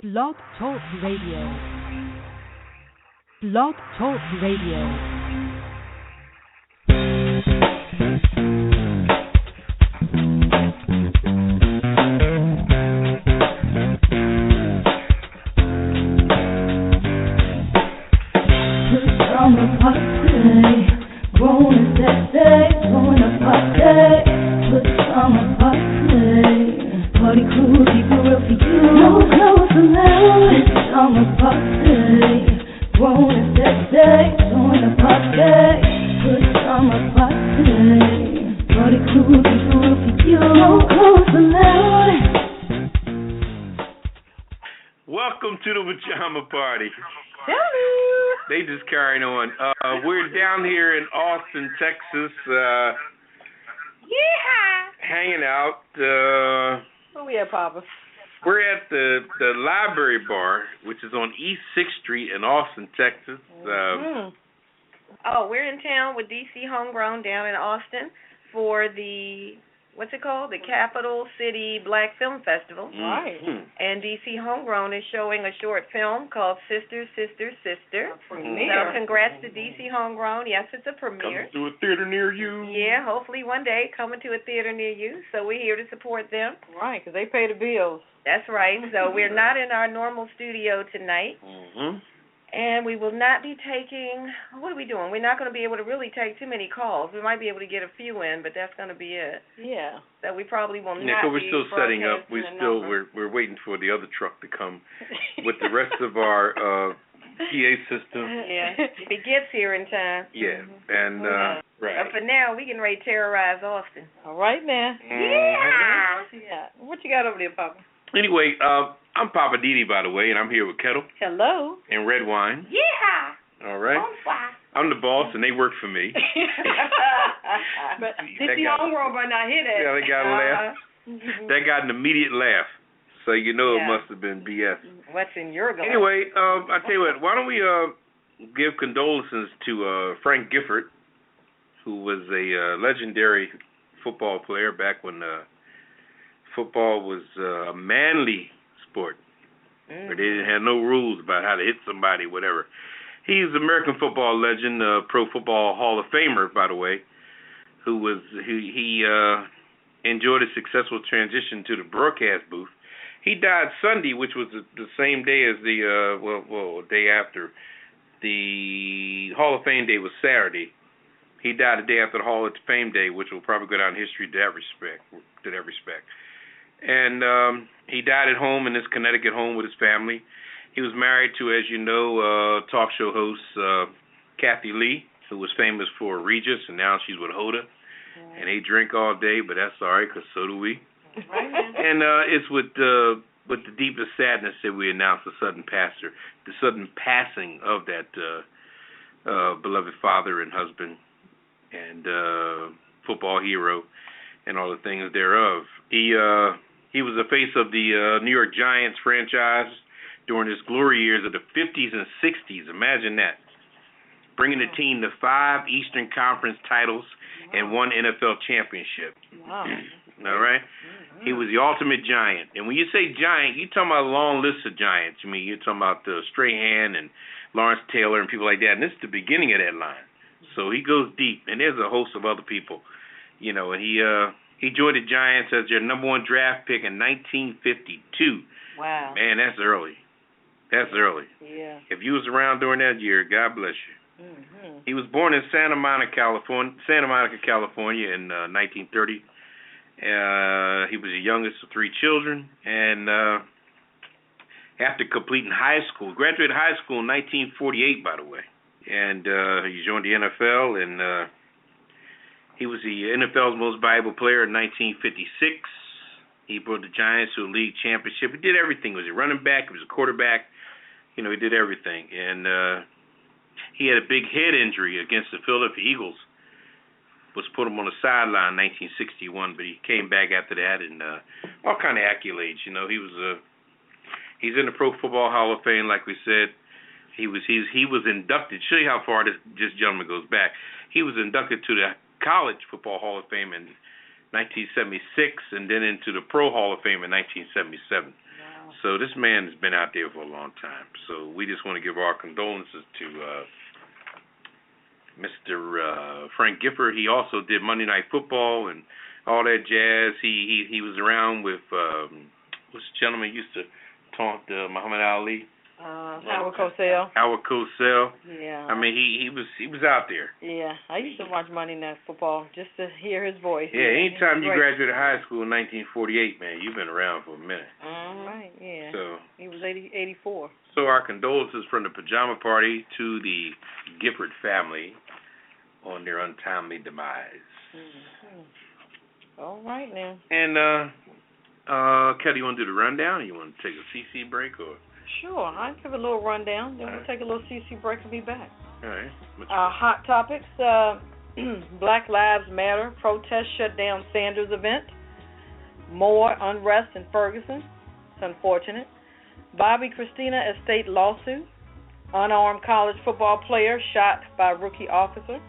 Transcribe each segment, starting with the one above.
Blog Talk Radio. Blog Talk Radio. Welcome to the Pajama Party. They just carrying on. We're down here in Austin, Texas, hanging out. Where we at, Papa? We're at the Library Bar, which is on East 6th Street in Austin, Texas. We're in town with DC Homegrown down in Austin for the, what's it called? The Capital City Black Film Festival. Right. And DC Homegrown is showing a short film called Sister, Sister, Sister. Premiere. So congrats to DC Homegrown. Yes, it's a premiere. Coming to a theater near you. Yeah, hopefully one day coming to a theater near you. So we're here to support them. Right, because they pay the bills. That's right. So we're not in our normal studio tonight. And we will not be taking, what are we doing? We're not going to be able to really take too many calls. We might be able to get a few in, but that's going to be it. Yeah. So we probably will not so we're be still setting up. We're waiting for the other truck to come with the rest of our PA system. Yeah, if it gets here in time. Yeah, and right. But for now, we can ready to terrorize Austin. All right, man. Yeah. What you got over there, Papa? Anyway, I'm Poppa DD, by the way, and I'm here with Ketel. Hello. And Redwine. Yeah. All right. I'm the boss, and they work for me. But DC Homegrown might not hear that. Yeah, they got a laugh. They got an immediate laugh. So you know it must have been BS. What's in your glass? Anyway, I tell you what, why don't we give condolences to Frank Gifford, who was a legendary football player back when football was a manly sport, where they didn't have no rules about how to hit somebody, whatever. He's an American football legend, Pro Football Hall of Famer, by the way, who enjoyed a successful transition to the broadcast booth. He died Sunday, which was the same day as the day after. The Hall of Fame day was Saturday. He died the day after the Hall of Fame day, which will probably go down in history to that respect. And he died at home in his Connecticut home with his family. He was married to, as you know, talk show host Kathy Lee, who was famous for Regis, and now she's with Hoda. And they drink all day, but that's all right, because so do we. And it's with the deepest sadness that we announce the sudden passing of that beloved father and husband and football hero and all the things thereof. He was the face of the New York Giants franchise during his glory years of the 50s and 60s. Imagine that. Bringing the team to 5 Eastern Conference titles and 1 NFL championship. Wow. All right? He was the ultimate giant. And when you say giant, you're talking about a long list of giants. I mean, you're talking about Strahan and Lawrence Taylor and people like that. And this is the beginning of that line. So he goes deep. And there's a host of other people. You know, and he joined the Giants as their number 1 draft pick in 1952. Wow. Man, that's early. That's early. Yeah. If you was around during that year, God bless you. He was born in Santa Monica, California in 1930. He was the youngest of 3 children, and after completing high school, graduated high school in 1948, by the way, and he joined the NFL, and he was the NFL's most valuable player in 1956. He brought the Giants to a league championship. He did everything. He was a running back. He was a quarterback. You know, he did everything. And he had a big head injury against the Philadelphia Eagles, was put him on the sideline in 1961, but he came back after that, and all kind of accolades. You know, he's in the Pro Football Hall of Fame, like we said. He was inducted. Show you how far this gentleman goes back. He was inducted to the College Football Hall of Fame in 1976, and then into the Pro Hall of Fame in 1977. Wow. So this man has been out there for a long time. So we just want to give our condolences to Mr. Frank Gifford. He also did Monday Night Football and all that jazz. He was around with what's the gentleman who used to taunt Muhammad Ali? Howard Cosell. Howard Cosell. Yeah. I mean, he was out there. Yeah, I used to watch Monday Night Football just to hear his voice. Yeah, anytime you graduated high school in 1948, man, you've been around for a minute. Right, yeah. So he was 84. So our condolences from the Pajama Party to the Gifford family on their untimely demise. Mm-hmm. All right now. And Ketel, you want to do the rundown, or you want to take a CC break, or? Sure, I'll give a little rundown, then we'll take a little CC break and be back. All right. Hot topics, Black Lives Matter, protest shut down Sanders event, more unrest in Ferguson, it's unfortunate, Bobby Christina estate lawsuit, unarmed college football player shot by rookie officer.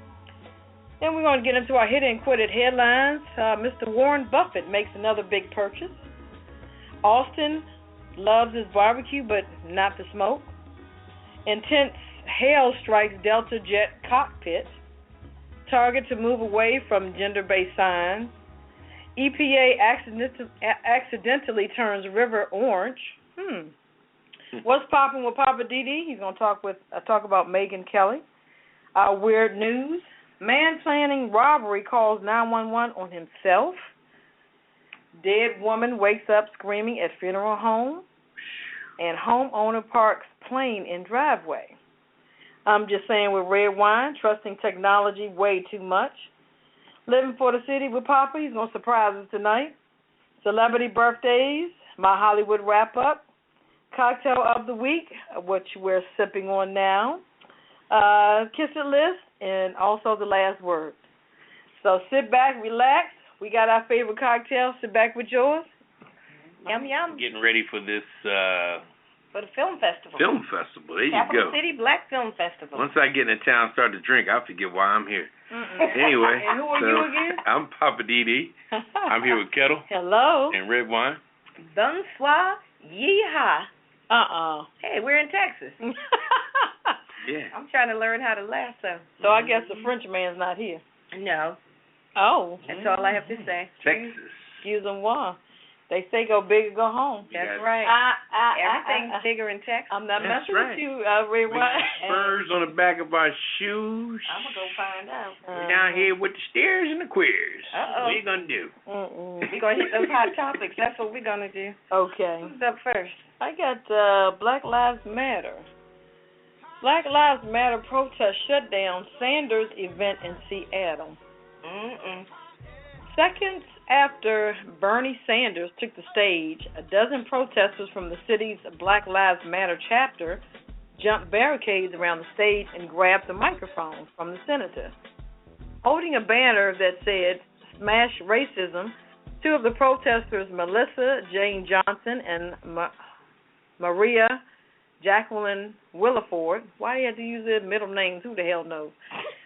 Then we're going to get into our hit and quit it headlines. Mr. Warren Buffett makes another big purchase. Austin loves his barbecue, but not the smoke. Intense hail strikes Delta jet cockpit. Target to move away from gender-based signs. EPA accidentally turns river orange. What's popping with Poppa DD? He's going to talk about Megyn Kelly. Weird news. Man planning robbery calls 911 on himself. Dead woman wakes up screaming at funeral home. And homeowner parks plane in driveway. I'm just saying with Redwine, trusting technology way too much. Living for the city with Papa, he's going to surprise us tonight. Celebrity birthdays, my Hollywood wrap-up. Cocktail of the week, which we're sipping on now. Kiss It list, and also the last word. So sit back, relax. We got our favorite cocktail. Sit back with yours. Yum, yum. Getting ready for this for the film festival. Film festival. There Capital you go. City Black Film Festival. Once I get in town and start to drink, I forget why I'm here. Anyway. And who are you again? I'm Poppa DD. I'm here with Ketel. Hello. And Redwine. Bonsoir. Yeehaw. Hey, we're in Texas. Yeah. I'm trying to learn how to laugh, so. So I guess the French man's not here. No. Oh. That's all I have to say. Texas. Excuse-moi. They say go big or go home. That's right. Everything's bigger in Texas. I'm not messing right. with you, Redwine. We got spurs on the back of our shoes. I'm going to go find out. We're down here with the steers and the queers. Uh-oh. What are you going to do? We're going to hit those hot topics. That's what we're going to do. Okay. Who's up first? I got Black Lives Matter. Black Lives Matter protest shut down Sanders event in Seattle. Seconds after Bernie Sanders took the stage, a dozen protesters from the city's Black Lives Matter chapter jumped barricades around the stage and grabbed the microphone from the senator. Holding a banner that said, "Smash Racism," two of the protesters, Melissa Jane Johnson and Maria Jacqueline Williford, why do you have to use their middle names? Who the hell knows?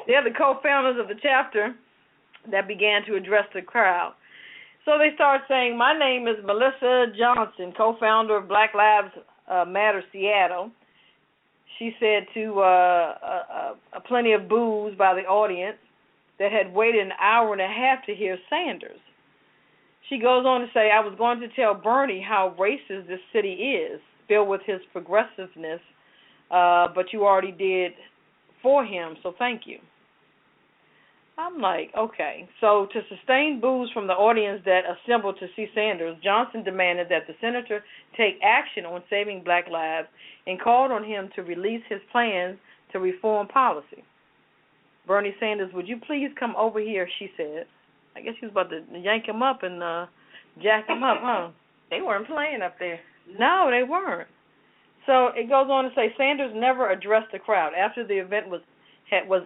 They're the co-founders of the chapter that began to address the crowd. So they start saying, "My name is Melissa Johnson, co-founder of Black Lives Matter Seattle." She said to plenty of boos by the audience that had waited an hour and a half to hear Sanders. She goes on to say, "I was going to tell Bernie how racist this city is, filled with his progressiveness, but you already did for him, so thank you." I'm like, okay. So to sustain boos from the audience that assembled to see Sanders, Johnson demanded that the senator take action on saving black lives and called on him to release his plans to reform policy. "Bernie Sanders, would you please come over here," she said. I guess she was about to yank him up and jack him up, huh? They weren't playing up there. No, they weren't. So it goes on to say Sanders never addressed the crowd. After the event was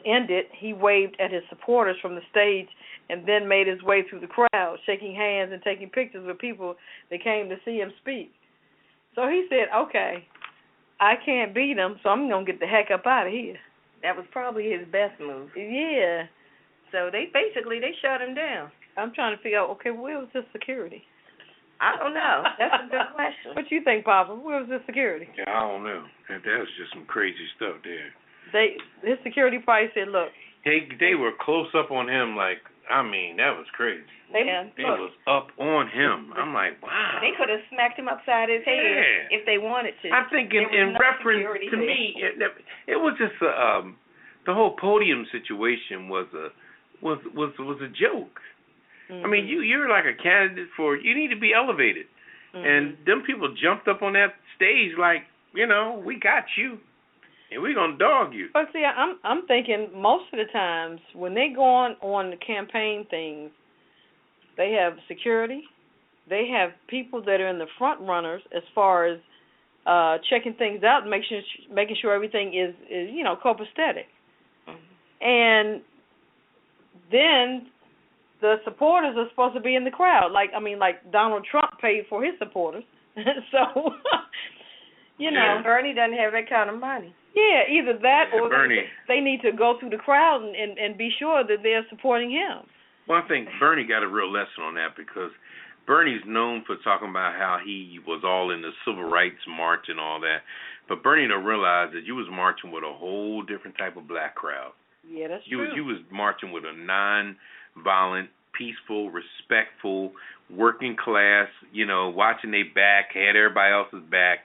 ended, he waved at his supporters from the stage and then made his way through the crowd, shaking hands and taking pictures with people that came to see him speak. So he said, okay, I can't beat him, so I'm going to get the heck up out of here. That was probably his best move. Yeah. So they shut him down. I'm trying to figure out, okay, where was his security? I don't know. That's a good question. What you think, Papa? Where was his security? Yeah, I don't know. That was just some crazy stuff there. His security probably said, look. They were close up on him like, I mean, that was crazy. They was up on him. I'm like, wow. They could have smacked him upside his head if they wanted to. I think in reference to me, it was just the whole podium situation was a joke. I mean, you're like a candidate you need to be elevated. And them people jumped up on that stage like, we got you, and we're going to dog you. But see, I'm thinking most of the times when they go on the campaign things, they have security, they have people that are in the front runners as far as checking things out and making sure everything is copacetic. And then the supporters are supposed to be in the crowd. Like Donald Trump paid for his supporters. So, Bernie doesn't have that kind of money. Yeah, either that or Bernie. They need to go through the crowd and be sure that they're supporting him. Well, I think Bernie got a real lesson on that because Bernie's known for talking about how he was all in the civil rights march and all that. But Bernie don't realize that you was marching with a whole different type of black crowd. Yeah, that's true. You was marching with a non-violent, peaceful, respectful, working class, watching their back, had everybody else's back.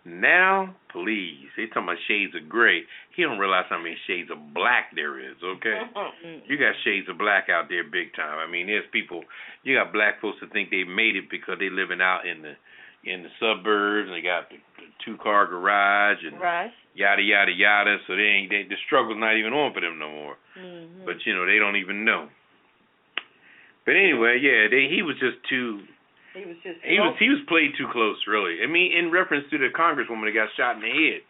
Now, please, they talking about shades of gray. He don't realize how many shades of black there is, okay? You got shades of black out there big time. I mean, there's people, you got black folks that think they made it because they living out in the suburbs and they got the two-car garage and yada, yada, yada, so the struggle's not even on for them no more. But, they don't even know. But anyway, yeah, he was just too... He was played too close, really. I mean, in reference to the congresswoman that got shot in the head,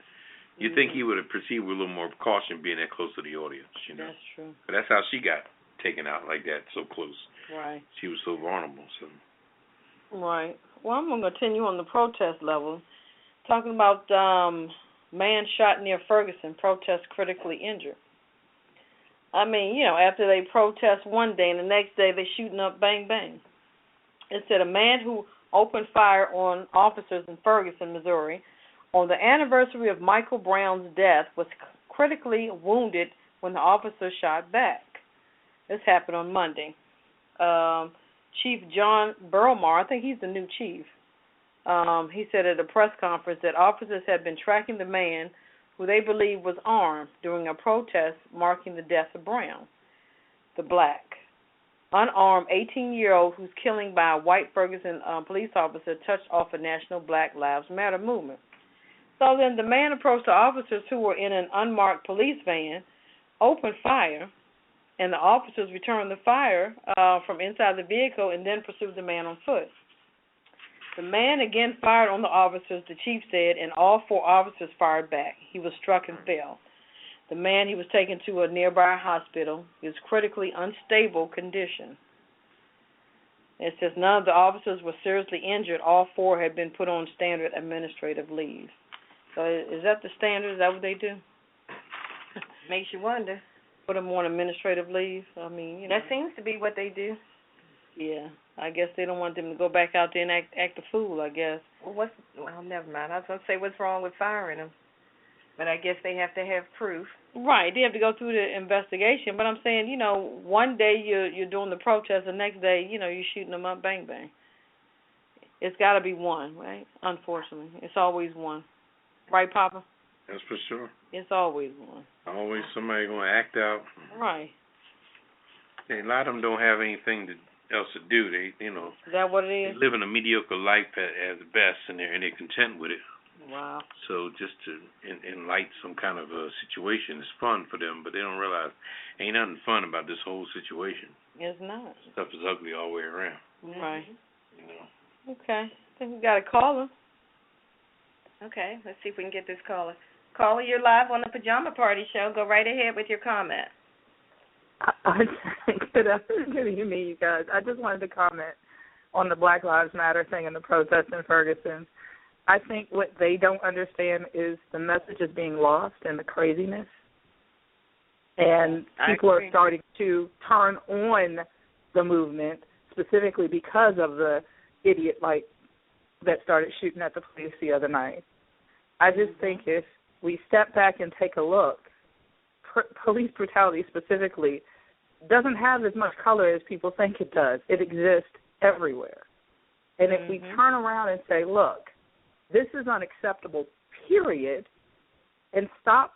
you think he would have proceeded with a little more caution being that close to the audience, That's true. But that's how she got taken out like that, so close. Right. She was so vulnerable. So. Right. Well, I'm going to continue on the protest level, talking about man shot near Ferguson, protest critically injured. I mean, after they protest one day and the next day they shooting up, bang, bang. It said a man who opened fire on officers in Ferguson, Missouri, on the anniversary of Michael Brown's death was critically wounded when the officer shot back. This happened on Monday. Chief John Burlmar, I think he's the new chief, he said at a press conference that officers had been tracking the man who they believe was armed during a protest marking the death of Brown, the black, unarmed 18-year-old whose killing by a white Ferguson police officer touched off a national Black Lives Matter movement. So then the man approached the officers who were in an unmarked police van, opened fire, and the officers returned the fire from inside the vehicle and then pursued the man on foot. The man again fired on the officers, the chief said, and all 4 officers fired back. He was struck and fell. The man, he was taken to a nearby hospital. He was critically unstable condition. It says none of the officers were seriously injured. All 4 had been put on standard administrative leave. So is that the standard? Is that what they do? Makes you wonder. Put them on administrative leave? I mean, That seems to be what they do. Yeah. I guess they don't want them to go back out there and act a fool, I guess. Well, never mind. I was going to say what's wrong with firing them. But I guess they have to have proof. Right, they have to go through the investigation. But I'm saying, one day you're doing the protest, the next day, you're shooting them up, bang, bang. It's got to be one, right? Unfortunately. It's always one. Right, Papa? That's for sure. It's always one. Always somebody going to act out. Right. A lot of them don't have anything else to do. They, Is that what it is? They live in a mediocre life at the best, and they're content with it. Wow. So just to enlighten some kind of a situation is fun for them, but they don't realize ain't nothing fun about this whole situation. It's not. Stuff is ugly all the way around. Right. Okay. I think we got a caller. Okay. Let's see if we can get this caller. Caller, you're live on the Pajama Party Show. Go right ahead with your comment. Good evening, you guys. I just wanted to comment on the Black Lives Matter thing and the protest in Ferguson. I think what they don't understand is the message is being lost and the craziness. And people are starting to turn on the movement specifically because of the idiot like that started shooting at the police the other night. I just think if we step back and take a look, police brutality specifically doesn't have as much color as people think it does. It exists everywhere. And if we turn around and say, look, this is unacceptable, period, and stop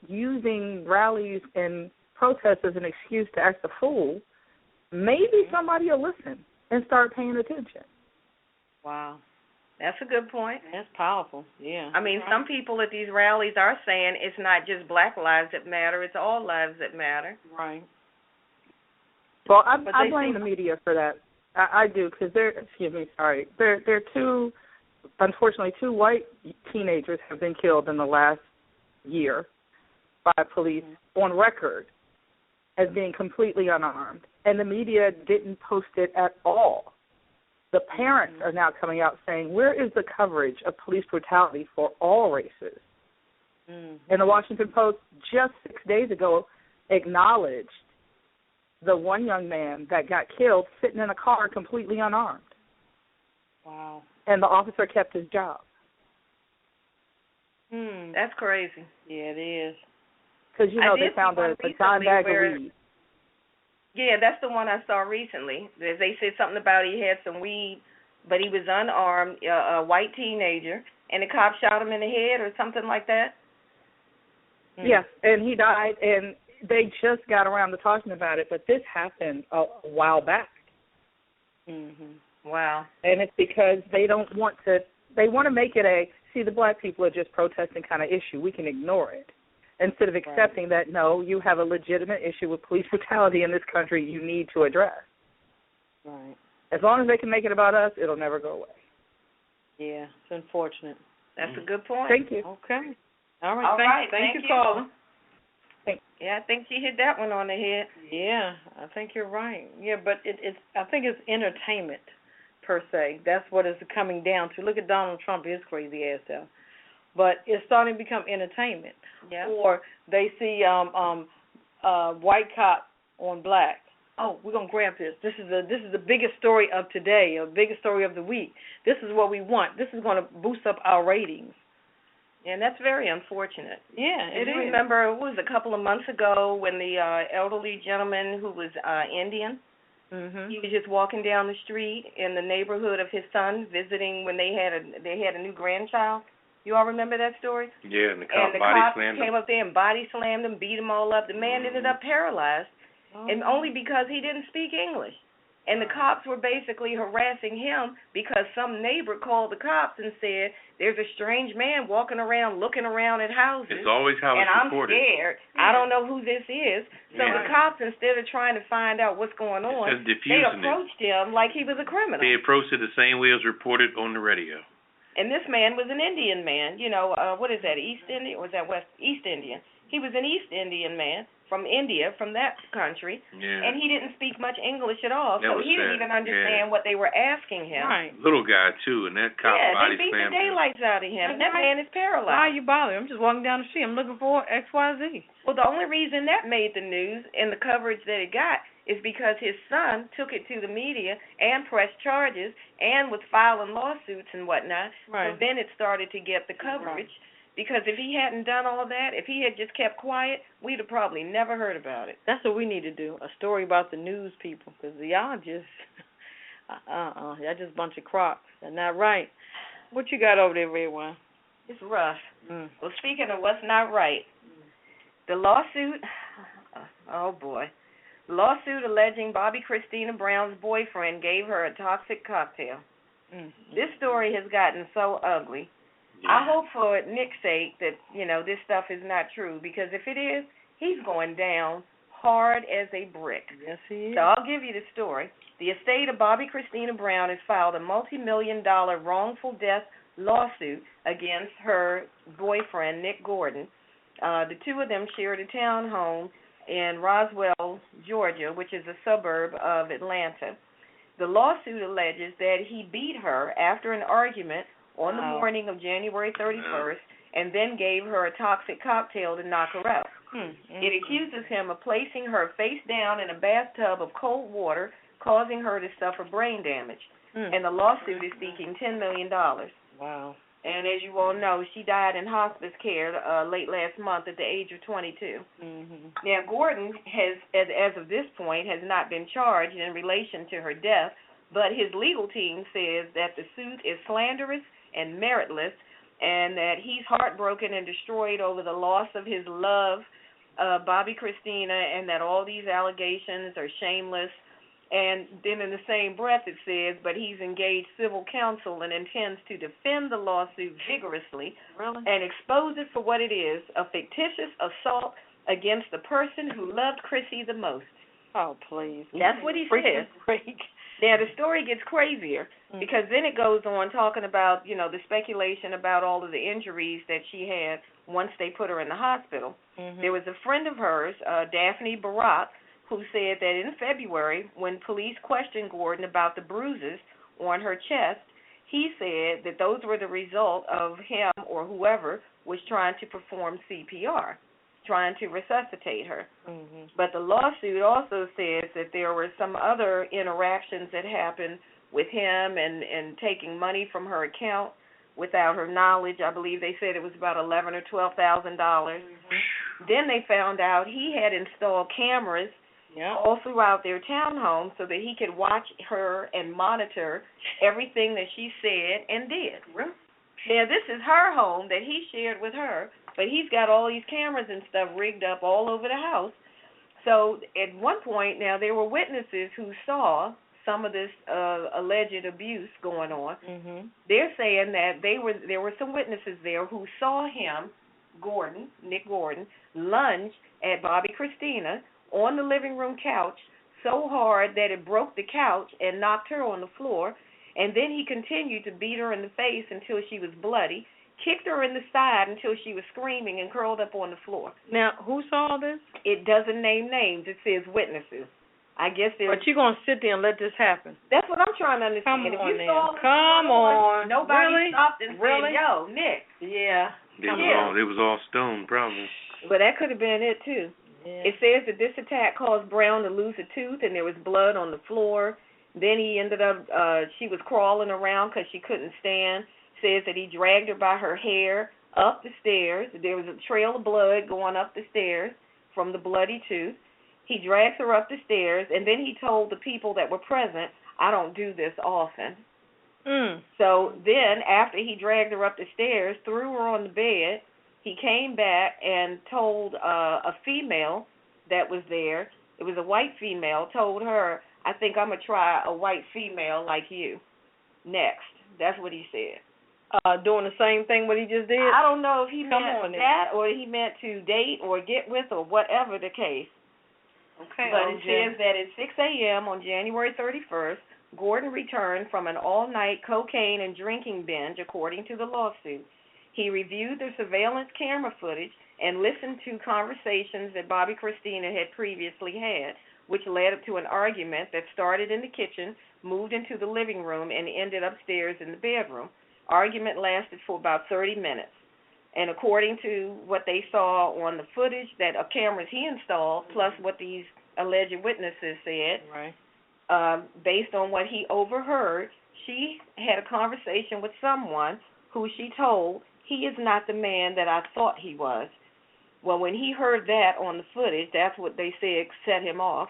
using rallies and protests as an excuse to act a fool, maybe somebody will listen and start paying attention. Wow. That's a good point. That's powerful, yeah. I mean, some people at these rallies are saying it's not just black lives that matter, it's all lives that matter. Right. Well, I blame the media for that. I do, because there are two, unfortunately, 2 white teenagers have been killed in the last year by police on record as being completely unarmed, and the media didn't post it at all. The parents are now coming out saying, where is the coverage of police brutality for all races? And the Washington Post just 6 days ago acknowledged the one young man that got killed sitting in a car completely unarmed. Wow. And the officer kept his job. That's crazy. Yeah, it is. Because, they found a dime bag of weed. Yeah, that's the one I saw recently. They said something about he had some weed, but he was unarmed, a white teenager, and the cop shot him in the head or something like that. Yeah, and he died, and they just got around to talking about it, but this happened a while back. Wow. And it's because they don't want to, they want to make it the black people are just protesting kind of issue. We can ignore it. Instead of accepting that, no, you have a legitimate issue with police brutality in this country you need to address. Right. As long as they can make it about us, it'll never go away. Yeah, it's unfortunate. That's a good point. Thank you. Okay. All right. Thank you, caller. Yeah, I think she hit that one on the head. Yeah, I think you're right. Yeah, but I think it's entertainment, per se. That's what it's coming down to. Look at Donald Trump, his crazy ass self. But it's starting to become entertainment. Yeah. Or they see white cop on black. Oh, we're gonna grab this. This is the biggest story of today, or biggest story of the week. This is what we want. This is gonna boost up our ratings. And that's very unfortunate. Yeah, it is. You remember, it was a couple of months ago when the elderly gentleman who was Indian, he was just walking down the street in the neighborhood of his son, visiting when they had a new grandchild. You all remember that story? Yeah, and the cop came up there and body slammed him, beat him all up. The man ended up paralyzed, and only because he didn't speak English. And the cops were basically harassing him because some neighbor called the cops and said, there's a strange man walking around, looking around at houses. It's always how it's reported. And I'm scared. I don't know who this is. So the cops, instead of trying to find out what's going on, they approached him like he was a criminal. They approached it the same way it was reported on the radio. And this man was an Indian man. What is that, East Indian? Or was that West? East Indian. He was an East Indian man from India, from that country, and he didn't speak much English at all, so he didn't even understand what they were asking him. Right. Little guy, too, and that cop body they beat the slammed daylights out of him. That man is paralyzed. Why are you bothering? I'm just walking down the street. I'm looking for XYZ. Well, the only reason that made the news and the coverage that it got is because his son took it to the media and pressed charges and was filing lawsuits and whatnot. Right. So then it started to get the coverage. Because if he hadn't done all that, if he had just kept quiet, we'd have probably never heard about it. That's what we need to do, a story about the news people, because y'all just, y'all just a bunch of crocs. They're not right. What you got over there, Redwine? It's rough. Well, speaking of what's not right, the lawsuit, oh boy, lawsuit alleging Bobby Christina Brown's boyfriend gave her a toxic cocktail. This story has gotten so ugly. I hope for Nick's sake that, this stuff is not true, because if it is, he's going down hard as a brick. Yes, he is. So I'll give you the story. The estate of Bobby Christina Brown has filed a multi-million-dollar wrongful death lawsuit against her boyfriend, Nick Gordon. The two of them shared a townhome in Roswell, Georgia, which is a suburb of Atlanta. The lawsuit alleges that he beat her after an argument on the morning of January 31st, and then gave her a toxic cocktail to knock her out. It accuses him of placing her face down in a bathtub of cold water, causing her to suffer brain damage. and the lawsuit is seeking $10 million. Wow. And as you all know, she died in hospice care late last month at the age of 22. Now, Gordon has, as of this point, has not been charged in relation to her death, but his legal team says that the suit is slanderous and meritless, and that he's heartbroken and destroyed over the loss of his love, Bobby Christina, and that all these allegations are shameless. And then in the same breath it says, but he's engaged civil counsel and intends to defend the lawsuit vigorously and expose it for what it is, a fictitious assault against the person who loved Chrissy the most. Oh, please. That's what he says. Now, the story gets crazier because then it goes on talking about, you know, the speculation about all of the injuries that she had once they put her in the hospital. There was a friend of hers, Daphne Barak, who said that in February, when police questioned Gordon about the bruises on her chest, he said that those were the result of him or whoever was trying to perform CPR, trying to resuscitate her. But the lawsuit also says that there were some other interactions that happened with him and taking money from her account without her knowledge. I believe they said it was about $11,000 or $12,000. Then they found out he had installed cameras all throughout their townhome so that he could watch her and monitor everything that she said and did. Now, this is her home that he shared with her, but he's got all these cameras and stuff rigged up all over the house. So at one point, now, there were witnesses who saw some of this alleged abuse going on. They're saying that there were some witnesses there who saw him, Nick Gordon, lunge at Bobby Christina on the living room couch so hard that it broke the couch and knocked her on the floor, and then he continued to beat her in the face until she was bloody, kicked her in the side until she was screaming and curled up on the floor. Now, who saw this? It doesn't name names. It says witnesses. I guess there's... But you're going to sit there and let this happen? That's what I'm trying to understand. Come on. Nobody stopped and said, yo, Nick. Yeah. It was all stone, probably. But that could have been it, too. It says that this attack caused Brown to lose a tooth, and there was blood on the floor. Then he ended up, she was crawling around because she couldn't stand. Says that he dragged her by her hair up the stairs. There was a trail of blood going up the stairs from the bloody tooth. He drags her up the stairs, and then he told the people that were present, I don't do this often. So then, after he dragged her up the stairs, threw her on the bed, he came back and told a female that was there, it was a white female, told her, I think I'm going to try a white female like you next. That's what he said. Doing the same thing what he just did? I don't know if he meant that or he meant to date or get with or whatever the case. Okay. But it says that at 6 a.m. on January 31st, Gordon returned from an all-night cocaine and drinking binge, according to the lawsuit. He reviewed the surveillance camera footage and listened to conversations that Bobby Christina had previously had, which led up to an argument that started in the kitchen, moved into the living room, and ended upstairs in the bedroom. Argument lasted for about 30 minutes. And according to what they saw on the footage that cameras he installed, plus what these alleged witnesses said, based on what he overheard, she had a conversation with someone who she told, he is not the man that I thought he was. Well, when he heard that on the footage, that's what they said set him off,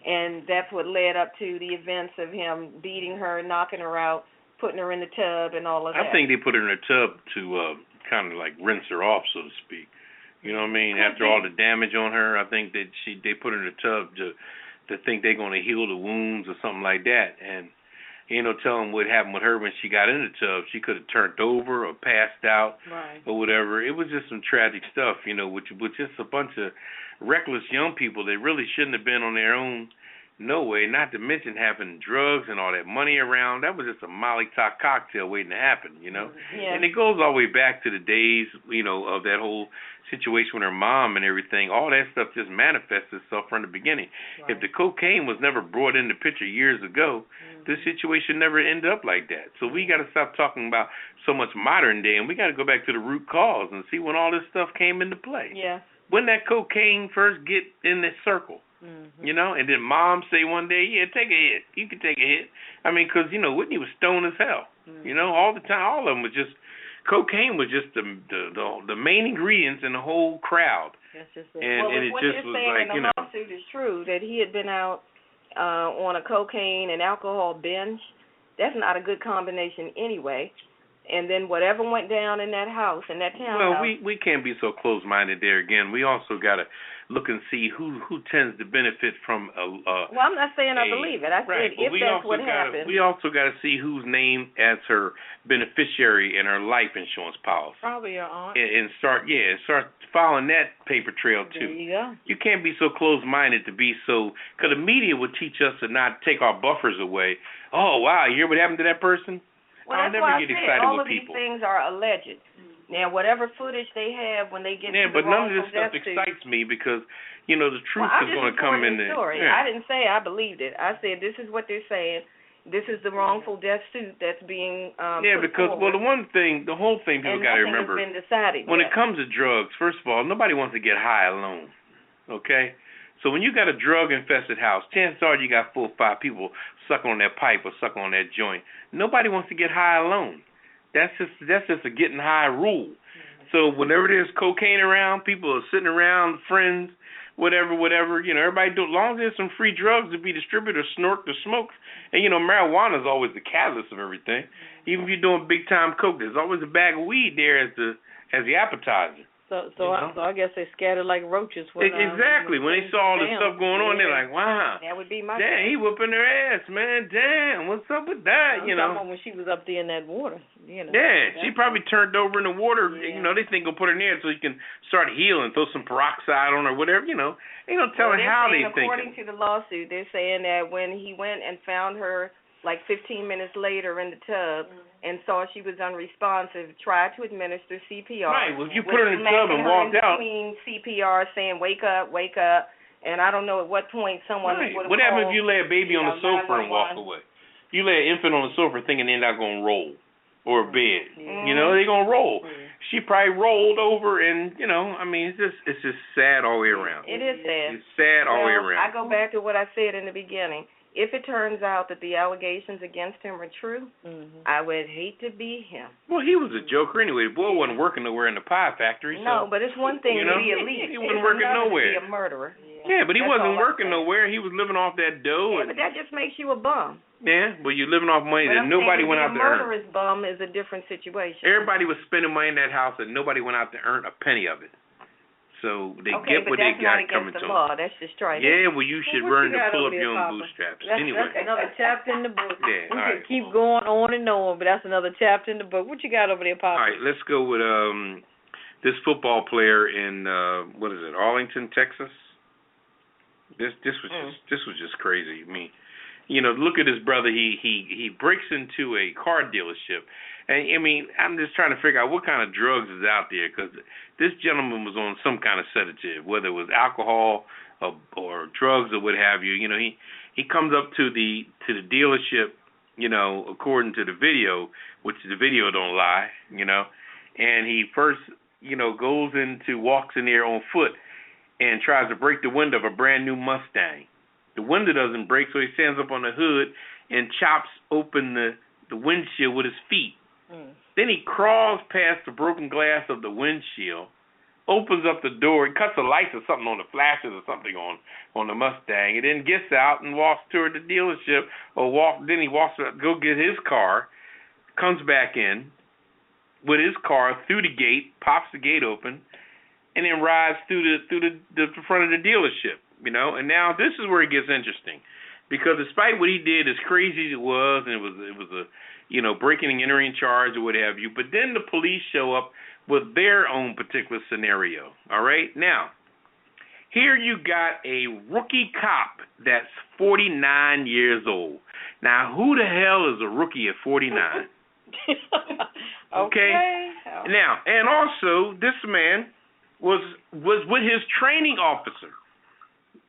and that's what led up to the events of him beating her, knocking her out, putting her in the tub, and all of that. I think they put her in the tub to kind of like rinse her off, so to speak. You know what I mean? After all the damage on her, I think that they put her in the tub to think they're going to heal the wounds or something like that. And ain't no telling what happened with her when she got in the tub. She could have turned over or passed out or whatever. It was just some tragic stuff, you know, with just a bunch of reckless young people that really shouldn't have been on their own. No way, not to mention having drugs and all that money around. That was just a Molotov cocktail waiting to happen, you know. And it goes all the way back to the days, you know, of that whole situation with her mom and everything. All that stuff just manifests itself from the beginning. If the cocaine was never brought in the picture years ago, this situation never ended up like that. So we got to stop talking about so much modern day, and we got to go back to the root cause and see when all this stuff came into play. When that cocaine first get in this circle. You know, and then Mom say one day, yeah, take a hit. You can take a hit. I mean, because, you know, Whitney was stoned as hell. You know, all the time. All of them was just, cocaine was just the main ingredients in the whole crowd. That's just it. And it what just you're was saying like, in you the know. lawsuit is true, that he had been out on a cocaine and alcohol binge. That's not a good combination anyway. And then whatever went down in that house, in that townhouse. Well, we can't be so close-minded there again. We also got to look and see who tends to benefit from well, I'm not saying I believe it. I said if that's what happened. We also got to see who's named as her beneficiary in her life insurance policy. Probably your aunt. And start following that paper trail, too. There you go. You can't be so close-minded to be so, because the media would teach us to not take our buffers away. Oh, wow, you hear what happened to that person? Well, I'll that's never why get I said excited all with of people. these things are alleged. Now, whatever footage they have when they get to the but none of wrongful this stuff death suit. excites me because, you know, the truth Well, is going to come in. The story. Yeah. I didn't say I believed it. I said this is what they're saying. This is the wrongful death suit that's being put because forward. the whole thing people got to remember, has been decided when yet. it comes to drugs, first of all, nobody wants to get high alone. Okay. So when you got a drug-infested house, chances are you got 4 or 5 people sucking on that pipe or sucking on that joint. Nobody wants to get high alone. That's just a getting high rule. So whenever there's cocaine around, people are sitting around, friends, whatever, you know, everybody do. As long as there's some free drugs to be distributed or snort or smoke, and you know, marijuana is always the catalyst of everything. Even if you're doing big time coke, there's always a bag of weed there as the appetizer. So I guess they scattered like roaches. Exactly. When they saw all the stuff going on, they're like, wow. That would be my Damn, he whooping her ass, man. Damn, what's up with that? I'm talking about when she was up there in that water. You know. Yeah, she probably turned over in the water. Yeah. You know, they think they'll put her in there so he can start healing, throw some peroxide on her, whatever. You know, they don't tell her how they think. According to the lawsuit, they're saying that when he went and found her like 15 minutes later in the tub and saw she was unresponsive, tried to administer CPR. Right. Well, if you put her in the tub and walked out. Between CPR saying, wake up, and I don't know at what point someone would have What happens if called, you lay a baby on the sofa and walk away? You lay an infant on the sofa thinking they're not going to roll or a bed. You know, they're going to roll. She probably rolled over and, you know, I mean, it's just sad all the way around. It is sad. It's sad all the way around. I go back to what I said in the beginning. If it turns out that the allegations against him are true, I would hate to be him. Well, he was a joker anyway. The boy wasn't working nowhere in the pie factory. No, so, but it's one thing to be a lead. He wasn't working nowhere. To be a murderer. Yeah, but he wasn't working nowhere. He was living off that dough. Yeah, but that just makes you a bum. Yeah, well, you're living off money but that nobody went out to earn. A murderous bum is a different situation. Everybody was spending money in that house and nobody went out to earn a penny of it. So they get what they got coming to them. Okay, but that's not against the law. That's just right. Yeah, well, you should learn to pull up your own bootstraps. Anyway. That's another chapter in the book. Yeah, we all right. can keep going on and on, but that's another chapter in the book. What you got over there, Papa? All right, let's go with this football player in what is it, Arlington, Texas? This was just crazy. I mean, you know, look at his brother. He breaks into a car dealership. And, I mean, I'm just trying to figure out what kind of drugs is out there because this gentleman was on some kind of sedative, whether it was alcohol or drugs or what have you. You know, he comes up to the dealership, you know, according to the video, which the video don't lie, you know, and he first, you know, walks in there on foot and tries to break the window of a brand new Mustang. The window doesn't break, so he stands up on the hood and chops open the windshield with his feet. Then he crawls past the broken glass of the windshield, opens up the door, he cuts the lights or something on the flashes or something on the Mustang, and then gets out and walks toward the dealership then he walks to go get his car, comes back in with his car through the gate, pops the gate open, and then rides through the front of the dealership, you know. And now this is where it gets interesting. Because despite what he did, as crazy as it was, and it was a, you know, breaking and entering charge or what have you, but then the police show up with their own particular scenario, all right? Now, here you got a rookie cop that's 49 years old. Now, who the hell is a rookie at 49? Okay? Now, and also, this man was with his training officer.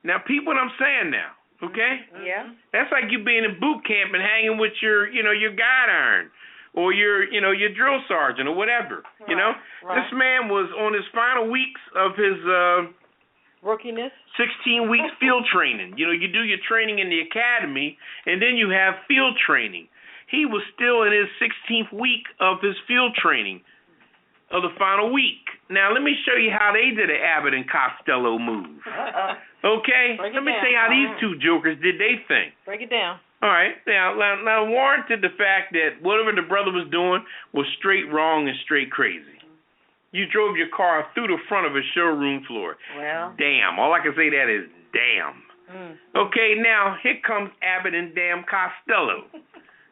Now, peep what I'm saying now. Okay? Yeah. That's like you being in boot camp and hanging with your guide iron or your drill sergeant or whatever, you know? Right. This man was on his final weeks of his Rookiness. 16 weeks field training. You know, you do your training in the academy, and then you have field training. He was still in his 16th week of his field training of the final week. Now, let me show you how they did an Abbott and Costello move. Okay? Let me tell you how these two jokers did they thing. Break it down. All right. Now warranted the fact that whatever the brother was doing was straight wrong and straight crazy. You drove your car through the front of a showroom floor. Well. Damn. All I can say that is damn. Okay, now here comes Abbott and damn Costello.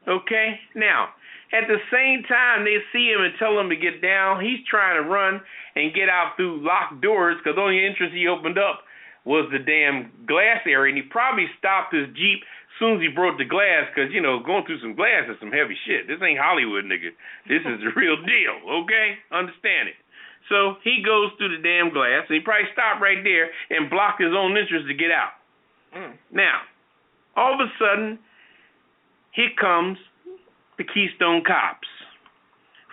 Okay? Now, at the same time they see him and tell him to get down, he's trying to run and get out through locked doors because the only entrance he opened up was the damn glass area, and he probably stopped his Jeep as soon as he broke the glass because, you know, going through some glass is some heavy shit. This ain't Hollywood, nigga. This is the real deal, okay? Understand it. So he goes through the damn glass, and he probably stopped right there and blocked his own entrance to get out. Now, all of a sudden, here comes the Keystone Cops.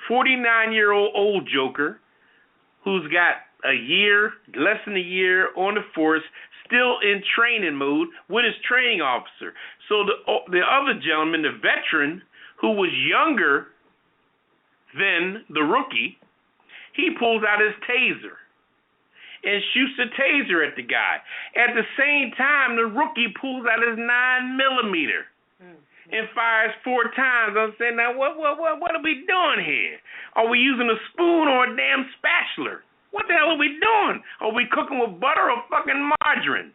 49-year-old old joker who's got a year, less than a year on the force, still in training mode with his training officer. So the other gentleman, the veteran, who was younger than the rookie, he pulls out his taser and shoots the taser at the guy. At the same time, the rookie pulls out his 9mm and fires 4 times. I'm saying, now what are we doing here? Are we using a spoon or a damn spatula? What the hell are we doing? Are we cooking with butter or fucking margarine?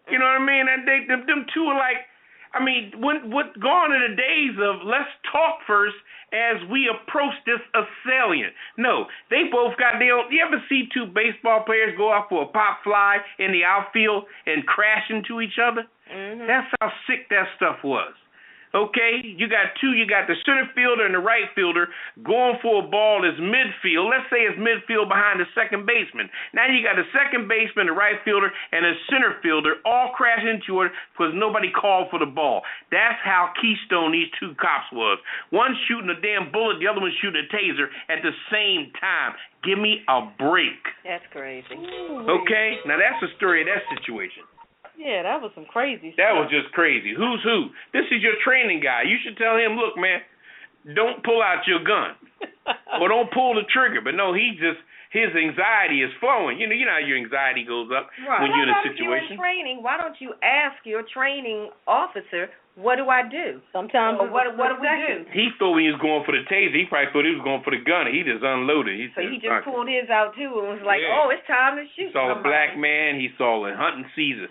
You know what I mean? And them two are like, I mean, what gone are the days of let's talk first as we approach this assailant. No, they both got their own. You ever see two baseball players go out for a pop fly in the outfield and crash into each other? That's how sick that stuff was. Okay, you got the center fielder and the right fielder going for a ball that's midfield. Let's say it's midfield behind the second baseman. Now you got the second baseman, the right fielder, and the center fielder all crash into it because nobody called for the ball. That's how Keystone these two cops was. One shooting a damn bullet, the other one shooting a taser at the same time. Give me a break. That's crazy. Okay, now that's the story of that situation. Yeah, that was some crazy stuff. That was just crazy. Who's who? This is your training guy. You should tell him, look, man, don't pull out your gun. Or don't pull the trigger. But no, his anxiety is flowing. You know how your anxiety goes up when you're in a situation. If you're in training, why don't you ask your training officer, what do I do? Sometimes what do we do? He thought when he was going for the taser, he probably thought he was going for the gun. He just unloaded. He just pulled his out too and was like, oh, it's time to shoot. He saw a black man. He saw a hunting season.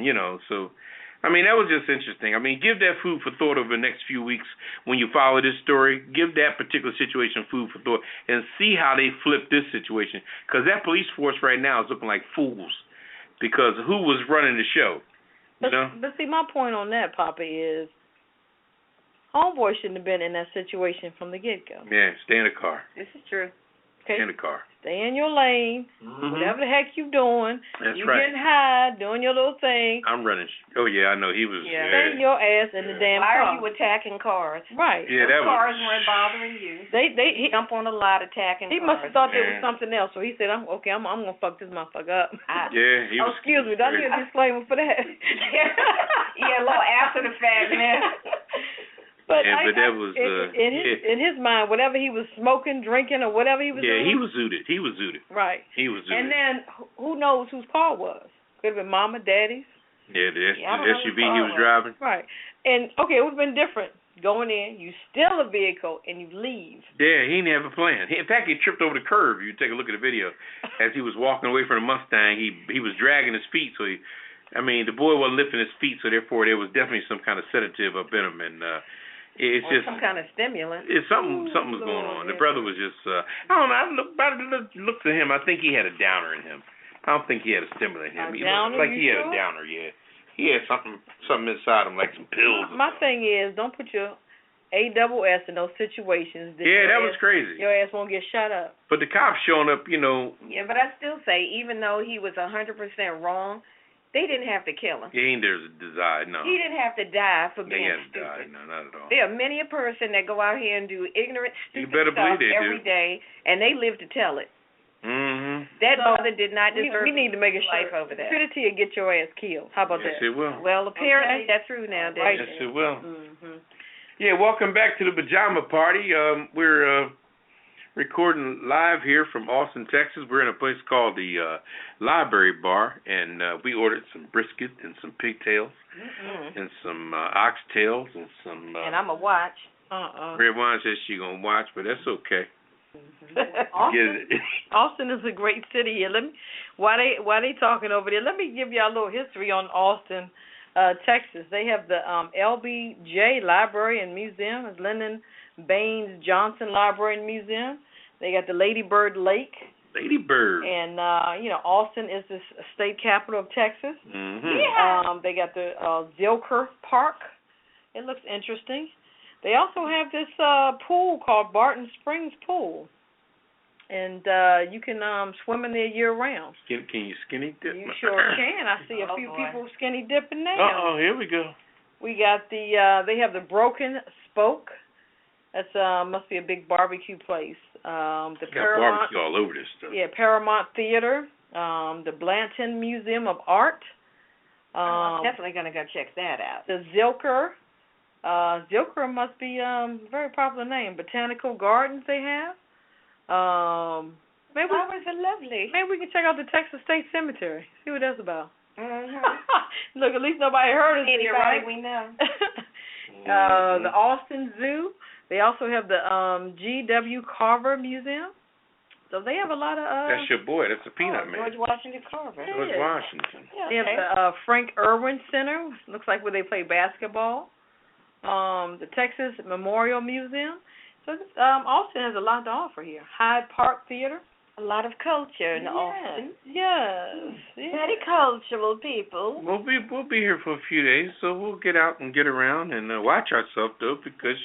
You know. So, I mean, that was just interesting. I mean, give that food for thought over the next few weeks when you follow this story. Give that particular situation food for thought and see how they flip this situation. Because that police force right now is looking like fools because who was running the show? But see, my point on that, Papa, is homeboy shouldn't have been in that situation from the get-go. Yeah, stay in the car. This is true. Okay. Stay in the car. Stay in your lane. Whatever the heck you doing. That's you right. Getting high, doing your little thing. I'm running. Oh, yeah, I know. He was. Yeah. Stay your ass in the damn Why car. are you attacking cars? Right. Yeah, Those that cars was. weren't bothering you. He jump on a lot attacking He cars. must have thought there was something else, so he said, I'm gonna fuck this motherfucker up. Yeah, he was. Excuse me, do I need a disclaimer for that? Yeah, a little after the fact, man. But, that was in his mind, whatever he was smoking, drinking, or whatever he was doing. Yeah, he was zooted. Right. He was zooted. And then who knows whose car was? Could have been Mama, Daddy's. Yeah, the SUV he was driving. Right. And okay, it would have been different. Going in, you steal a vehicle and you leave. Yeah, he didn't have a plan. In fact, he tripped over the curb. You take a look at the video. As he was walking away from the Mustang, he was dragging his feet. So the boy wasn't lifting his feet. So therefore, there was definitely some kind of sedative up in him, and it's just some kind of stimulant. It's something was going on. The brother was just I don't know. I looked at him. I think he had a downer in him. I don't think he had a stimulant in him. He looked like he had a downer. Yeah, he had something inside him, like some pills. My thing is, don't put your ASS in those situations. That was crazy. Your ass won't get shot up. But the cops showing up, Yeah, but I still say, even though he was 100% wrong, they didn't have to kill him. He ain't there to die, no. He didn't have to die for being stupid. Die, no, not at all. There are many a person that go out here and do ignorant, stupid stuff every day, and they live to tell it. That mother did not deserve we need to make a life shirt. over that. Stupidity will get your ass killed. How about Yes, that? it will. Well, apparently Okay. that's true now, Right. Yes, it will. Mm-hmm. Yeah, welcome back to the Pajama Party. We're recording live here from Austin, Texas. We're in a place called the Library Bar, and we ordered some brisket and some pigtails and some oxtails and some and I'm a watch. Redwine says she's going to watch, but that's okay. Austin is a great city here. While they talking over there, let me give y'all a little history on Austin, Texas. They have the LBJ Library and Museum, Lyndon Baines Johnson Library and Museum. They got the Lady Bird Lake. Lady Bird. And Austin is the state capital of Texas. Mm-hmm. Yeah. They got the Zilker Park. It looks interesting. They also have this pool called Barton Springs Pool, and you can swim in there year round. Can you skinny dip? You sure can. I see a few people skinny dipping now. Here we go. We got they have the Broken Spoke. That's must be a big barbecue place. The Paramount, barbecue all over this stuff. Yeah, Paramount Theater, the Blanton Museum of Art. I'm definitely gonna go check that out. The Zilker. Zilker must be a very popular name. Botanical Gardens they have. Maybe Flowers are lovely. Maybe we can check out the Texas State Cemetery. See what that's about. Mm-hmm. Look, at least nobody heard of it, Anybody right? we know. The Austin Zoo. They also have the G.W. Carver Museum. So they have a lot of... that's your boy. That's a peanut man. George Washington Carver. George Washington. Yeah, They have the Frank Irwin Center. Looks like where they play basketball. The Texas Memorial Museum. So Austin has a lot to offer here. Hyde Park Theater. A lot of culture in Austin. Yes. Very cultural people. We'll be here for a few days, so we'll get out and get around and watch ourselves though, because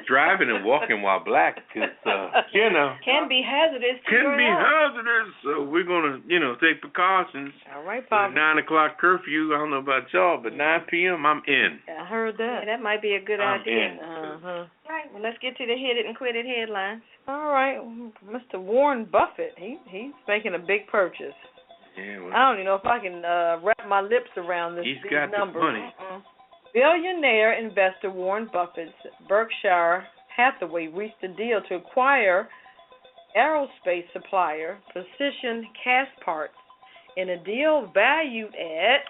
driving and walking while black is can be hazardous. Hazardous. So we're gonna take precautions. All right, The Pop. 9:00 curfew. I don't know about y'all, but 9 p.m. I'm in. I heard that. Yeah, that might be a good I'm idea. in. Uh-huh. Right. Well, let's get to the hit it and quit it headlines. All right, Mr. Warren Buffett. He's making a big purchase. Yeah, well, I don't even know if I can wrap my lips around these got numbers. the money. Billionaire investor Warren Buffett's Berkshire Hathaway reached a deal to acquire aerospace supplier Precision Castparts in a deal valued at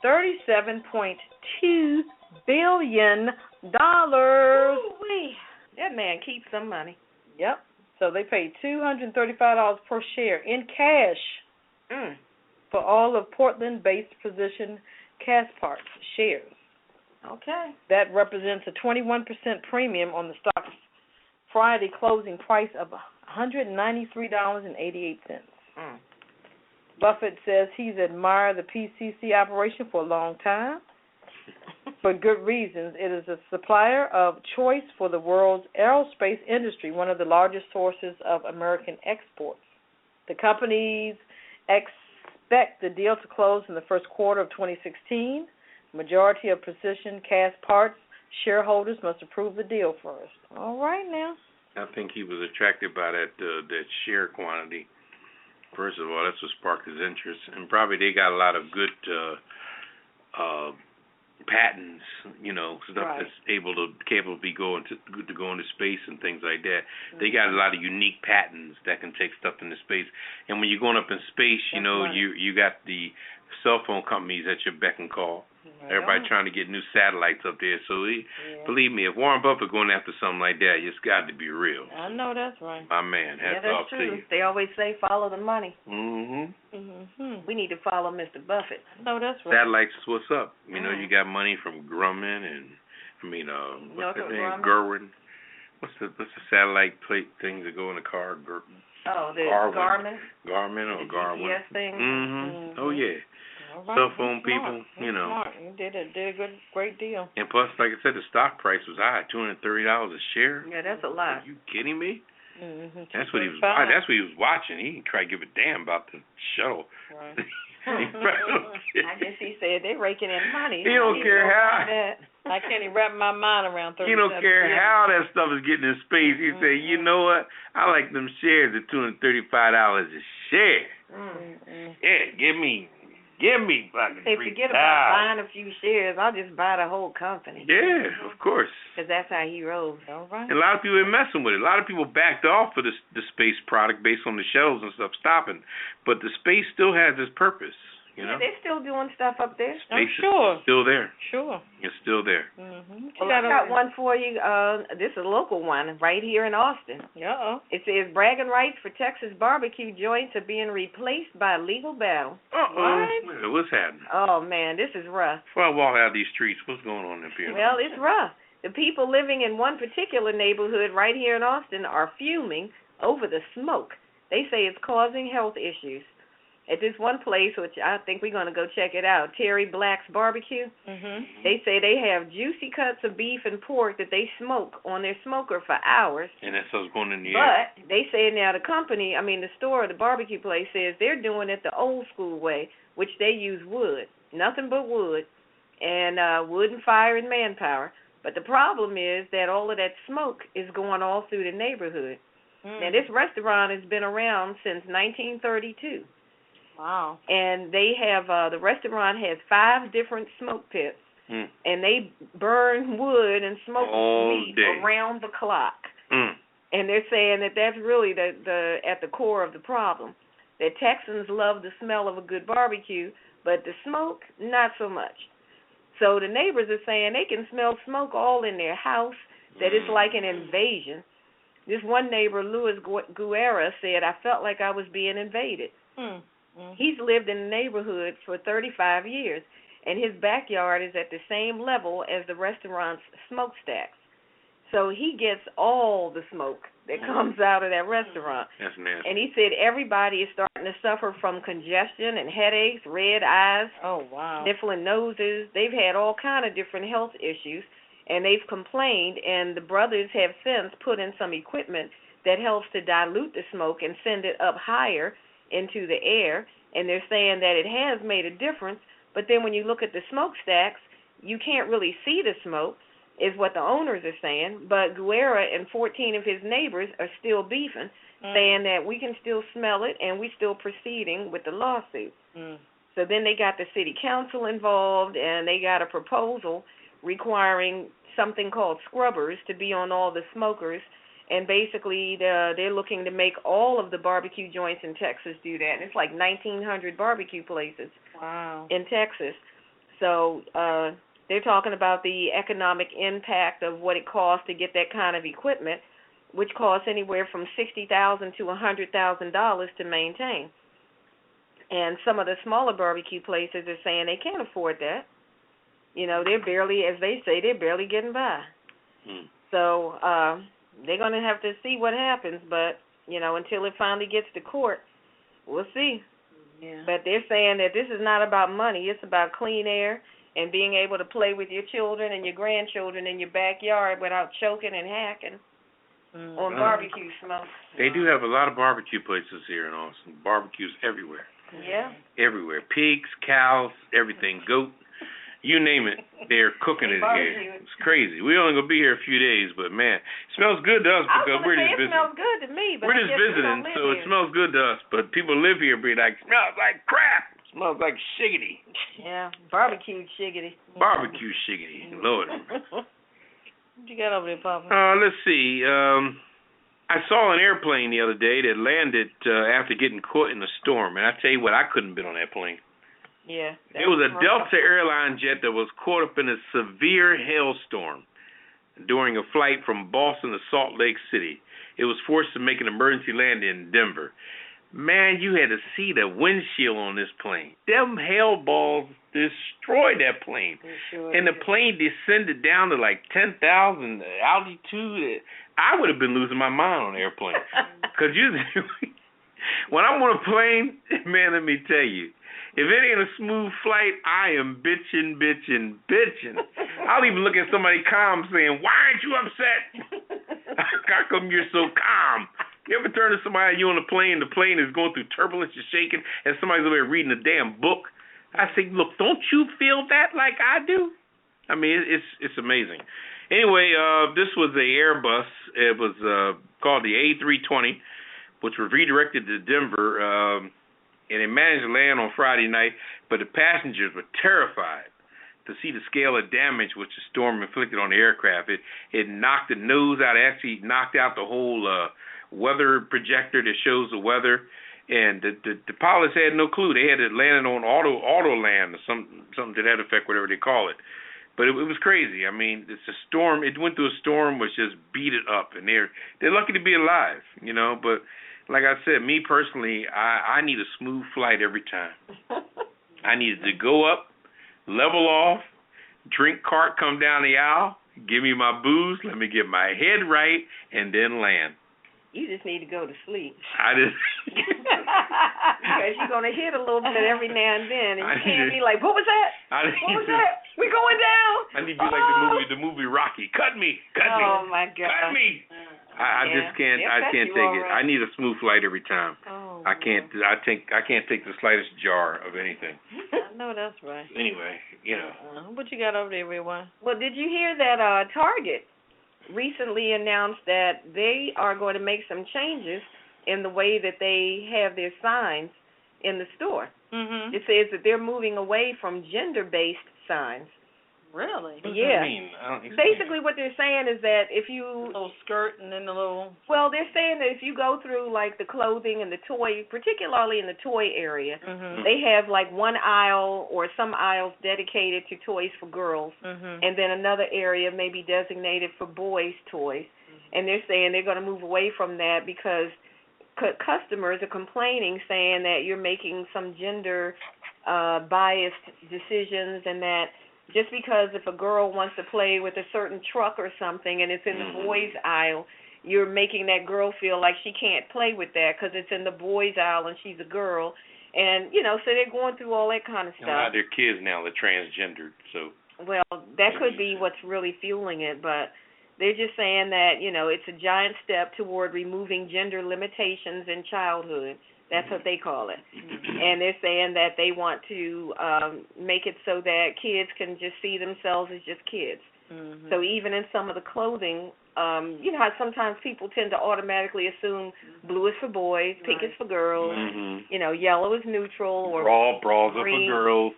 $37.2 billion. Ooh-wee. That man keeps some money. Yep. So they paid $235 per share in cash for all of Portland-based Precision Castparts shares. Okay. That represents a 21% premium on the stock's Friday closing price of $193.88. Buffett says he's admired the PCC operation for a long time. For good reasons. It is a supplier of choice for the world's aerospace industry, one of the largest sources of American exports. The companies expect the deal to close in the first quarter of 2016. Majority of Precision Castparts shareholders must approve the deal first. All right now. I think he was attracted by that share quantity. First of all, that's what sparked his interest, and probably they got a lot of good patents, stuff that's capable to go into space and things like that. They got a lot of unique patents that can take stuff into space. And when you're going up in space, you got the cell phone companies at your beck and call. Right. Everybody trying to get new satellites up there. So believe me, if Warren Buffett going after something like that, it's got to be real. I know that's right. My man, hats off to you. They always say follow the money. Mm-hmm. We need to follow Mr. Buffett. I know that's right. Satellites is what's up. You got money from Grumman and what's his name? Gerwin. What's the satellite plate things that go in the car? The Garmin. Garmin or Garwin. GPS thing. Mm-hmm. Oh yeah. Right. Cell phone people, Smart. You did a great deal. And plus, like I said, the stock price was high, $230 a share. Yeah, that's a lot. Are you kidding me? Mm-hmm. That's what he was watching. He didn't try to give a damn about the shuttle. Right. He probably don't care. I guess he said they're raking in money. He don't care how. I can't even wrap my mind around 37. He don't care how that stuff is getting in space. He said, you know what? I like them shares at $235 a share. Yeah, give me fucking Hey, forget about buying a few shares. I'll just buy the whole company. Yeah, of course. Because that's how he rolls. All right. And a lot of people are messing with it. A lot of people backed off of the space product based on the shells and stuff stopping. But the space still has its purpose, you know? Yeah, they're still doing stuff up there. Space sure. is still there. Sure. It's still there. Well, I got one for you. This is a local one right here in Austin. Uh-oh. It says bragging rights for Texas barbecue joints are being replaced by legal battle. Uh-oh. What's happening? Oh, man, this is rough. Before I walk out these streets, what's going on up here? Well, it's rough. The people living in one particular neighborhood right here in Austin are fuming over the smoke. They say it's causing health issues. At this one place, which I think we're going to go check it out, Terry Black's Barbecue, they say they have juicy cuts of beef and pork that they smoke on their smoker for hours. And that's what's going in the air. But they say now the store, the barbecue place, says they're doing it the old school way, which they use wood, nothing but wood, and wood and fire and manpower. But the problem is that all of that smoke is going all through the neighborhood. Now, this restaurant has been around since 1932. Wow. And they have, the restaurant has 5 different smoke pits, and they burn wood and smoke meat around the clock. And they're saying that that's really the at the core of the problem, that Texans love the smell of a good barbecue, but the smoke, not so much. So the neighbors are saying they can smell smoke all in their house, that it's like an invasion. This one neighbor, Louis Guerra, said, I felt like I was being invaded. He's lived in the neighborhood for 35 years, and his backyard is at the same level as the restaurant's smokestacks. So he gets all the smoke that comes out of that restaurant. That's nasty. And he said everybody is starting to suffer from congestion and headaches, red eyes, sniffling noses. They've had all kind of different health issues, and they've complained, and the brothers have since put in some equipment that helps to dilute the smoke and send it up higher into the air, and they're saying that it has made a difference, but then when you look at the smokestacks, you can't really see the smoke, is what the owners are saying, but Guerra and 14 of his neighbors are still beefing, saying that we can still smell it, and we're still proceeding with the lawsuit. So then they got the city council involved, and they got a proposal requiring something called scrubbers to be on all the smokers. And basically, they're looking to make all of the barbecue joints in Texas do that. And it's like 1,900 barbecue places in Texas. So they're talking about the economic impact of what it costs to get that kind of equipment, which costs anywhere from $60,000 to $100,000 to maintain. And some of the smaller barbecue places are saying they can't afford that. You know, they're barely, as they say, they're barely getting by. So they're going to have to see what happens, but, you know, until it finally gets to court, we'll see. Yeah. But they're saying that this is not about money. It's about clean air and being able to play with your children and your grandchildren in your backyard without choking and hacking on barbecue smoke. They do have a lot of barbecue places here in Austin. Barbecues everywhere. Yeah. Everywhere. Pigs, cows, everything. Goat. You name it, they're cooking it here. It's crazy. We're only going to be here a few days, but, man, it smells good to us because we're just visiting. It smells good to me, but we're just visiting, so it smells good to us. But people live here be like, smells like crap. It smells like shiggity. Yeah, barbecue shiggity. Barbecue shiggity. Lord. What you got over there, Papa? Let's see. I saw an airplane the other day that landed after getting caught in a storm, and I tell you what, I couldn't have been on that plane. Yeah. It was a Delta airline jet that was caught up in a severe hailstorm during a flight from Boston to Salt Lake City. It was forced to make an emergency landing in Denver. Man, you had to see the windshield on this plane. Them hail balls destroyed that plane. And the plane descended down to like 10,000 altitude. I would have been losing my mind on an airplane. Because when I'm on a plane, man, let me tell you, if it ain't a smooth flight, I am bitching. I'll even look at somebody calm saying, why aren't you upset? How come you're so calm? You ever turn to somebody, you on the plane is going through turbulence, you're shaking, and somebody's over there reading a damn book? I say, look, don't you feel that like I do? I mean, it's amazing. Anyway, this was a Airbus. It was called the A320, which was redirected to Denver, and it managed to land on Friday night, but the passengers were terrified to see the scale of damage which the storm inflicted on the aircraft. It knocked the nose out. It actually knocked out the whole weather projector that shows the weather. And the pilots had no clue. They had it landing on auto land or something to that effect, whatever they call it. But it was crazy. I mean, it's a storm. It went through a storm which just beat it up, and they're lucky to be alive, you know. But like I said, me personally, I need a smooth flight every time. I needed to go up, level off, drink cart, come down the aisle, give me my booze, let me get my head right, and then land. You just need to go to sleep. I just because you're gonna hit a little bit every now and then, and you can't be like, "What was that? What was that? We going down?" I need to be like the movie Rocky. Cut me. Oh my God. Cut me. I just can't. I can't take it. I need a smooth flight every time. Oh. I can't. I can't take the slightest jar of anything. I know that's right. Anyway, you know. What you got over there, everyone? Well, did you hear that Target recently announced that they are going to make some changes in the way that they have their signs in the store? Mm-hmm. It says that they're moving away from gender-based signs. Really? What does Yeah. that mean? Basically, what they're saying is that if you A little skirt and then a little... Well, they're saying that if you go through, like, the clothing and the toy, particularly in the toy area, Mm-hmm. they have, like, one aisle or some aisles dedicated to toys for girls, Mm-hmm. and then another area maybe designated for boys' toys. And they're saying they're going to move away from that because customers are complaining, saying that you're making some gender biased decisions, and that just because if a girl wants to play with a certain truck or something and it's in the boys' aisle, you're making that girl feel like she can't play with that because it's in the boys' aisle and she's a girl. And, you know, so they're going through all that kind of stuff. A lot of their kids now are transgendered, so. Well, that could be what's really fueling it, but they're just saying that, you know, it's a giant step toward removing gender limitations in childhood. That's what they call it. And they're saying that they want to make it so that kids can just see themselves as just kids. Mm-hmm. So even in some of the clothing, you know how sometimes people tend to automatically assume blue is for boys, pink is for girls, you know, yellow is neutral, or bras are for green. girls.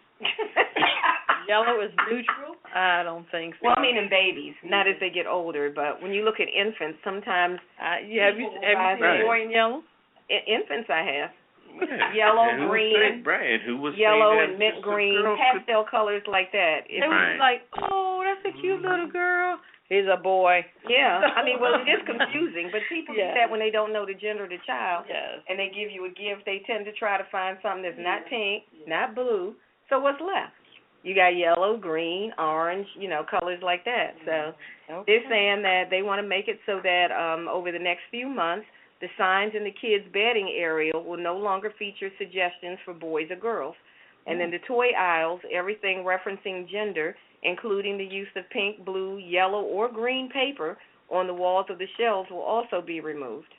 Yellow is neutral? I don't think so. Well, I mean in babies, not as they get older, but when you look at infants, sometimes have you seen a boy in yellow? Infants I have. Yeah. Yellow, and green, Brian, who was yellow saying that and mint just green, girls pastel colors like that. It was like, oh, that's a cute little girl. He's a boy. Yeah, I mean, well, it is confusing, but people do that when they don't know the gender of the child, Yes. and they give you a gift. They tend to try to find something that's not pink, not blue. So what's left? You got yellow, green, orange, you know, colors like that. So they're saying that they want to make it so that over the next few months, the signs in the kids' bedding area will no longer feature suggestions for boys or girls. And then the toy aisles, everything referencing gender, including the use of pink, blue, yellow, or green paper on the walls of the shelves, will also be removed.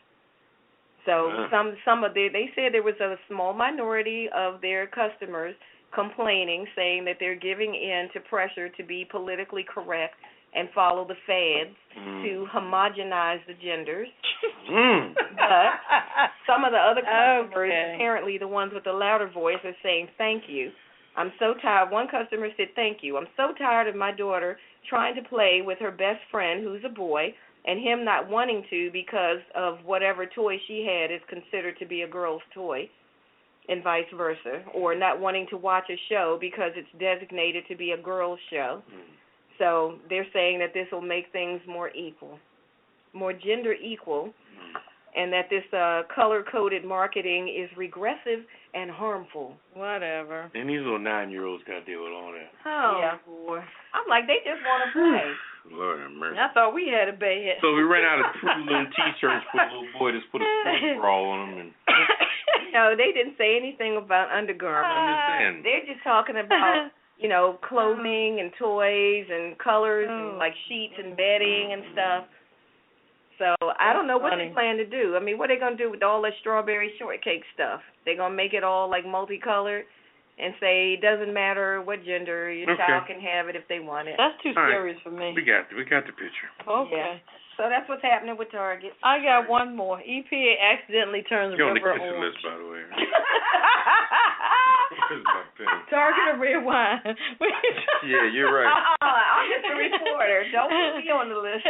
So some of they said there was a small minority of their customers complaining, saying that they're giving in to pressure to be politically correct and follow the fads to homogenize the genders. But some of the other customers, apparently the ones with the louder voice, are saying, thank you. I'm so tired. One customer said, thank you. I'm so tired of my daughter trying to play with her best friend, who's a boy, and him not wanting to because of whatever toy she had is considered to be a girl's toy, and vice versa, or not wanting to watch a show because it's designated to be a girl's show. So they're saying that this will make things more equal, more gender equal, and that this color-coded marketing is regressive and harmful. Whatever. And these little 9-year-olds got to deal with all that. Oh, boy. I'm like, they just want to play. Lord have mercy. I thought we had a bed. So we ran out of Fruit Loom T-shirts for a little boy. Just put a sports bra on them. And No, they didn't say anything about undergarments. I'm just saying. They're just talking about, you know, clothing and toys and colors and like sheets and bedding and stuff. So I don't know what funny. they plan to do. I mean, what are they going to do with all that strawberry shortcake stuff? They're going to make it all like multicolored and say it doesn't matter what gender, your child can have it if they want it. That's too serious for me. We got the picture. Okay. Yeah. So that's what's happening with Target. I got one more. EPA accidentally turns You're on river the kiss orange. list, by the way. Target or Redwine? Yeah, you're right. I'm just a reporter. Don't put me on the list.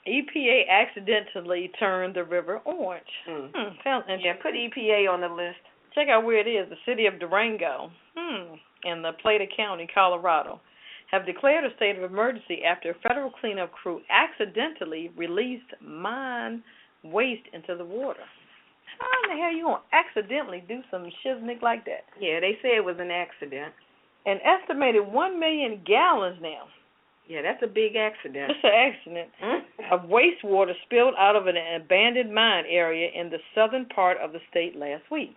EPA accidentally turned the river orange. Sounds interesting. Yeah, put EPA on the list. Check out where it is. The city of Durango, in the Plata County, Colorado, have declared a state of emergency after a federal cleanup crew accidentally released mine waste into the water. How in the hell you gonna accidentally do some shiznick like that? Yeah, they say it was an accident. An estimated 1 million gallons now. Yeah, that's a big accident. It's an accident of wastewater spilled out of an abandoned mine area in the southern part of the state last week,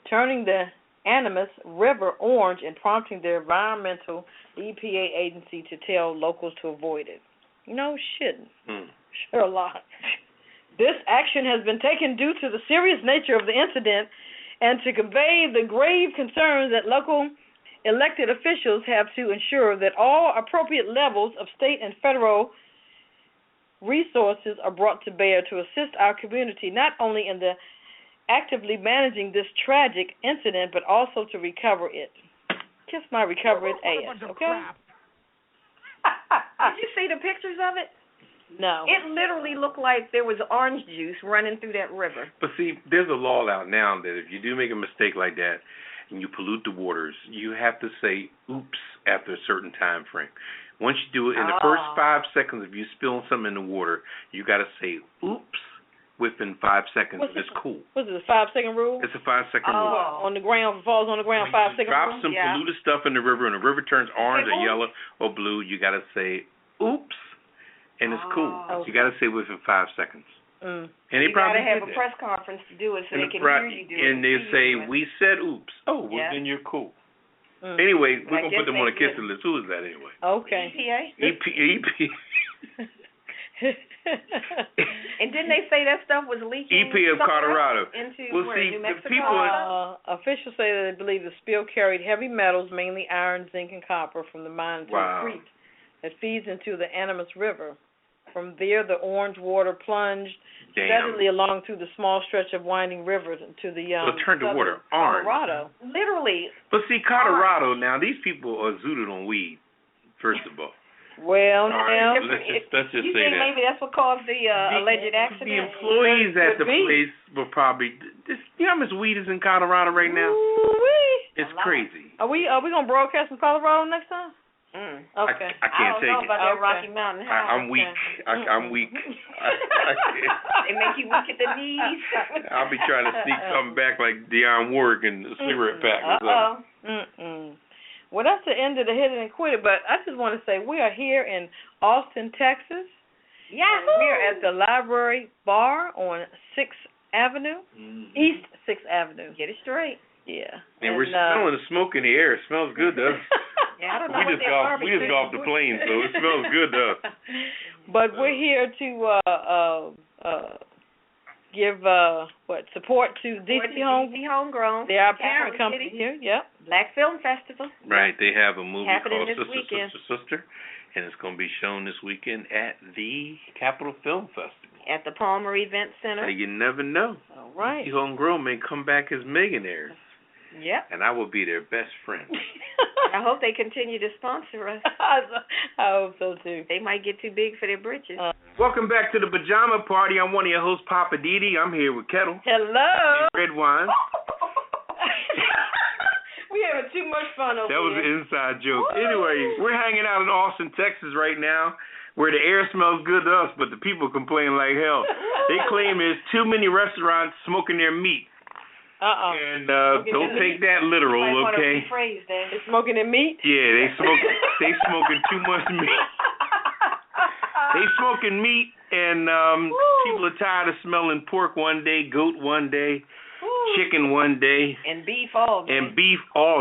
turning the Animas River orange and prompting the environmental EPA agency to tell locals to avoid it. No shitting. Sherlock. This action has been taken due to the serious nature of the incident and to convey the grave concerns that local elected officials have to ensure that all appropriate levels of state and federal resources are brought to bear to assist our community, not only in the actively managing this tragic incident, but also to recover it. Kiss my recover it ass, okay? Did you see the pictures of it? No. It literally looked like there was orange juice running through that river. But see, there's a law out now that if you do make a mistake like that and you pollute the waters, you have to say oops after a certain time frame. Once you do it, in the first 5 seconds, if you spill something in the water, you got to say oops within 5 seconds. It's cool. What's it, a 5-second rule? It's a 5-second rule. On the ground, falls on the ground, 5-second rule? Drop some polluted stuff in the river, and the river turns orange or yellow or blue, you got to say oops. And it's cool. Okay. You got to say within 5 seconds. And they you probably got to have did a press conference to do it so they can hear you do it. And they say, we said oops. Oh, well, then you're cool. Anyway, we're going to put them on a kiss list. Who is that anyway? Okay. EPA? And didn't they say that stuff was leaking? EPA of Colorado. Into New Mexico? People officials say that they believe the spill carried heavy metals, mainly iron, zinc, and copper, from the mine to a creek that feeds into the Animas River. From there, the orange water plunged steadily along through the small stretch of winding rivers to the it turned the water orange. Colorado. Literally. But see, Colorado, now, these people are zooted on weed, first of all. Well, now, let's just you say think that. maybe that's what caused the alleged accident? The employees at the place were probably, you know how much weed is in Colorado right now? Ooh-wee. It's crazy. Are we gonna broadcast from Colorado next time? Okay. I can't take know it. about that Rocky Mountain High. I'm weak. I'm weak. They make you weak at the knees. I'll be trying to sneak something back like Dionne Warwick in the cigarette pack or something. Well, that's the end of the Hit It and Quit It, but I just want to say we are here in Austin, Texas. Yahoo! We're at the Library Bar on 6th Avenue, East 6th Avenue. Get it straight. Yeah. And we're smelling the smoke in the air. It smells good to us. Yeah, I don't know we just got off the plane, so it smells good to us. But we're here to give support to DC Homegrown. They are our parent company here. Yep. Black Film Festival. Right. They have a movie happening called this weekend. Sister, and it's going to be shown this weekend at the Capitol Film Festival. At the Palmer Event Center. So you never know. All right. DC Homegrown may come back as millionaires. Yep. And I will be their best friend. I hope they continue to sponsor us. I hope so, too. They might get too big for their britches. Welcome back to the Pajama Party. I'm one of your hosts, Poppa DD. I'm here with Ketel. Hello. And Redwine. We having too much fun over here. That was an inside joke. Anyway, we're hanging out in Austin, Texas right now, where the air smells good to us, but the people complain like hell. They claim there's too many restaurants smoking their meat. And don't take that literal, okay? They smoking their meat? Yeah, they smoking too much meat. They smoking meat, and people are tired of smelling pork one day, goat one day, chicken one day, and beef all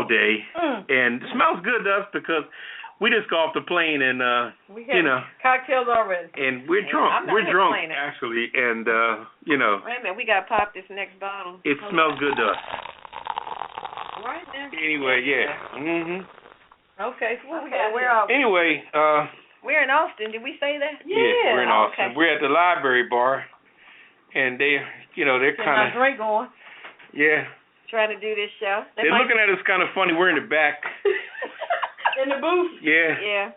day. And it smells good to us because we just got off the plane and we had cocktails already. And we're drunk. We're drunk actually, and Wait a minute, we gotta pop this next bottle. It smells good to us. Right there. Anyway, yeah. Mhm. Okay, so what we got? Where are we? Anyway, we're in Austin. Did we say that? Yeah, we're in Austin. Okay. We're at the library bar, and they're kind of drink going. Yeah. Trying to do this show. They're looking at us kind of funny. We're in the back. In the booth. Yeah. Yeah.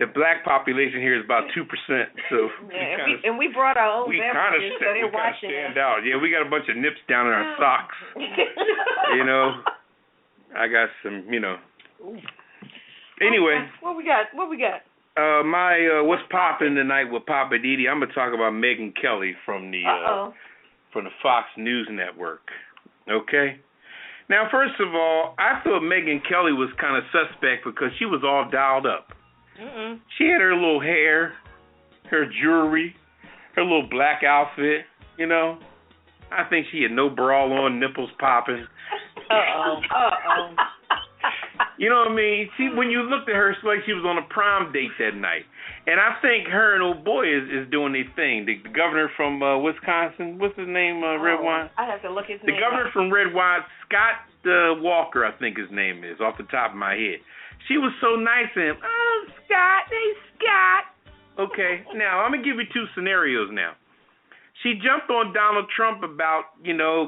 The black population here is about 2%, so and we brought our own beverages, so they're watching us. Out. Yeah, we got a bunch of nips down in our socks. I got some, Anyway. What we got? My what's popping tonight with Poppa DD? I'm gonna talk about Megyn Kelly from the Fox News Network. Okay. Now, first of all, I thought Megyn Kelly was kind of suspect because she was all dialed up. She had her little hair, her jewelry, her little black outfit. I think she had no bra on, nipples popping. You know what I mean? See, when you looked at her, it's like she was on a prom date that night. And I think her and old boy is doing their thing. The governor from Wisconsin, what's his name, Redwine? I have to look his name. The governor from Redwine, Scott Walker, I think his name is, off the top of my head. She was so nice to him. Oh, Scott, hey, Scott. Okay, now, I'm going to give you two scenarios now. She jumped on Donald Trump about,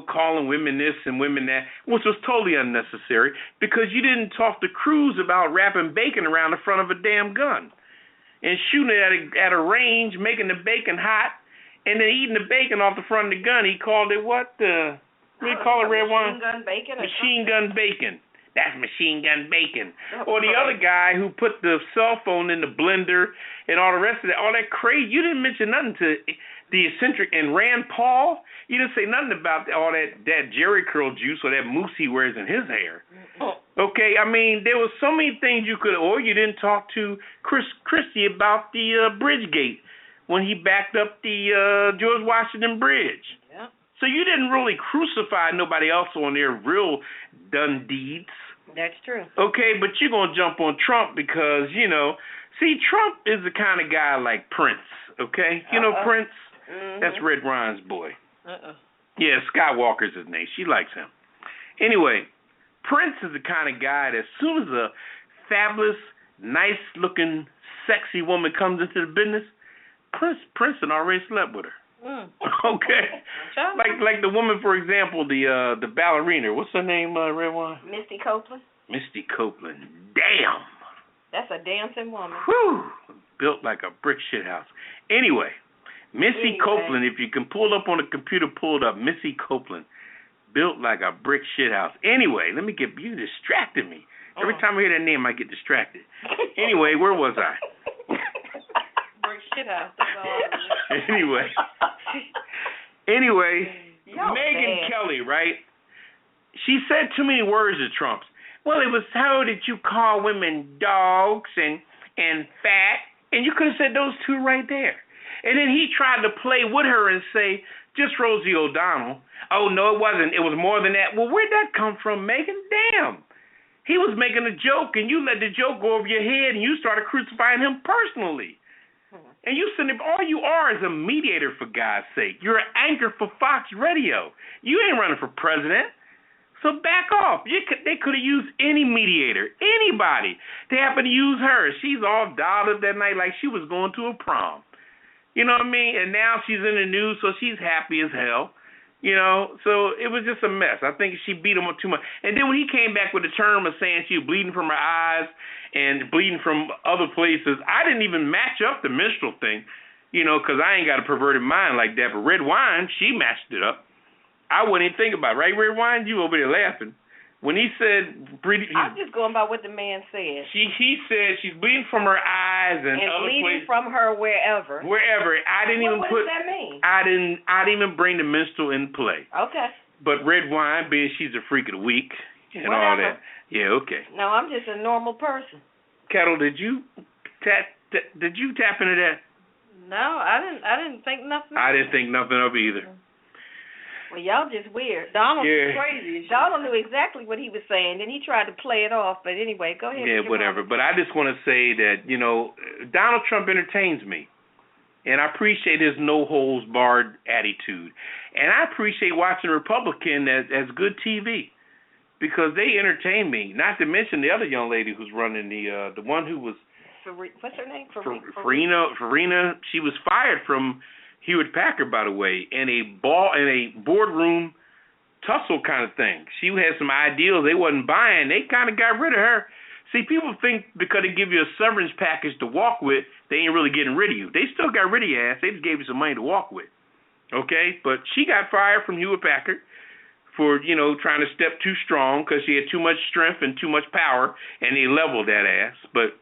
calling women this and women that, which was totally unnecessary because you didn't talk to Cruz about wrapping bacon around the front of a damn gun and shooting it at a range, making the bacon hot, and then eating the bacon off the front of the gun. He called it what? What do you call it, Redwine? Machine gun bacon? Machine gun bacon. That's machine gun bacon. Or the other guy who put the cell phone in the blender and all the rest of that, all that crazy. You didn't mention nothing to the eccentric and Rand Paul. You didn't say nothing about all that Jerry curl juice or that mousse he wears in his hair. Okay, I mean, there was so many things you could, or you didn't talk to Chris Christie about the Bridgegate when he backed up the George Washington Bridge. Yeah. So you didn't really crucify nobody else on their real done deeds. That's true. Okay, but you're going to jump on Trump because, see, Trump is the kind of guy like Prince, okay? You know Prince? That's Redwine's boy. Yeah, Scott Walker's his name. She likes him. Anyway, Prince is the kind of guy that as soon as a fabulous, nice-looking, sexy woman comes into the business, Prince had already slept with her. Okay. Like the woman, for example, the ballerina. What's her name, Redwine? Misty Copeland. Misty Copeland. Damn. That's a dancing woman. Whew. Built like a brick shit house. Anyway, Misty Copeland, if you can pull it up on the computer, pull it up. Misty Copeland. Built like a brick shit house. Anyway, you distracted me. Every time I hear that name, I get distracted. Anyway, where was I? Brick shit house. That's all I Anyway, Megyn Kelly, right? She said too many words to Trump. Well, it was how did you call women dogs and fat? And you could have said those two right there. And then he tried to play with her and say, just Rosie O'Donnell. Oh, no, it wasn't. It was more than that. Well, where'd that come from, Megyn? Damn. He was making a joke, and you let the joke go over your head, and you started crucifying him personally. And you send him, all you are is a mediator, for God's sake. You're an anchor for Fox Radio. You ain't running for president. So back off. They could have used any mediator, anybody. They happened to use her. She's all dialed up that night like she was going to a prom. You know what I mean? And now she's in the news, so she's happy as hell. So it was just a mess. I think she beat him up too much. And then when he came back with the term of saying she was bleeding from her eyes and bleeding from other places, I didn't even match up the menstrual thing, because I ain't got a perverted mind like that. But Redwine, she matched it up. I wouldn't even think about it, right, Redwine? You over there laughing. When he said... I'm just going by what the man said. He said she's bleeding from her eyes and other bleeding places. from her wherever. Wherever. I didn't even what does that mean? I didn't even bring the menstrual in play. Okay. But Redwine, being she's a freak of the week and all that. Yeah, okay. No, I'm just a normal person. Ketel, did you tap into that? No, I didn't think nothing. I didn't think nothing of it either. Well, y'all just weird. Donald's crazy. Donald knew exactly what he was saying, and he tried to play it off. But anyway, go ahead. Yeah, whatever. But I just want to say that, Donald Trump entertains me. And I appreciate his no-holds-barred attitude. And I appreciate watching a Republican as good TV because they entertain me. Not to mention the other young lady who's running the one who was... What's her name? Farina. She was fired from Hewlett-Packard, by the way, in a boardroom tussle kind of thing. She had some ideals they wasn't buying. They kind of got rid of her. See, people think because they give you a severance package to walk with, they ain't really getting rid of you. They still got rid of your ass. They just gave you some money to walk with. Okay? But she got fired from Hewlett-Packard for, trying to step too strong because she had too much strength and too much power, and they leveled that ass. But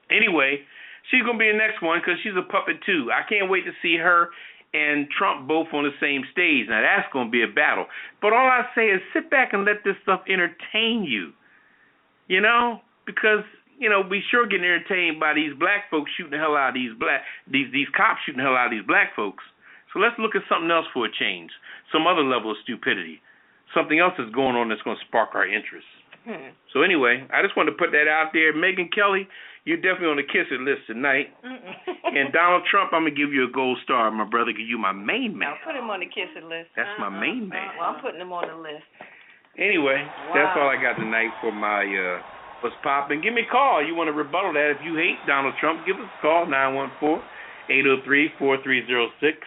anyway, she's going to be the next one because she's a puppet too. I can't wait to see her and Trump both on the same stage. Now, that's going to be a battle. But all I say is sit back and let this stuff entertain you. Because, we sure getting entertained by these black folks shooting the hell out of these cops shooting the hell out of these black folks. So let's look at something else for a change, some other level of stupidity, something else that's going on that's going to spark our interest. So anyway, I just wanted to put that out there. Megyn Kelly, you're definitely on the kiss it list tonight. And Donald Trump, I'm going to give you a gold star, my brother, give you my main man. I'll put him on the kiss it list. That's my main man. Well, I'm putting him on the list. Anyway, That's all I got tonight for my What's Poppin'. Give me a call. You want to rebuttal that. If you hate Donald Trump, give us a call, 914-803-4306.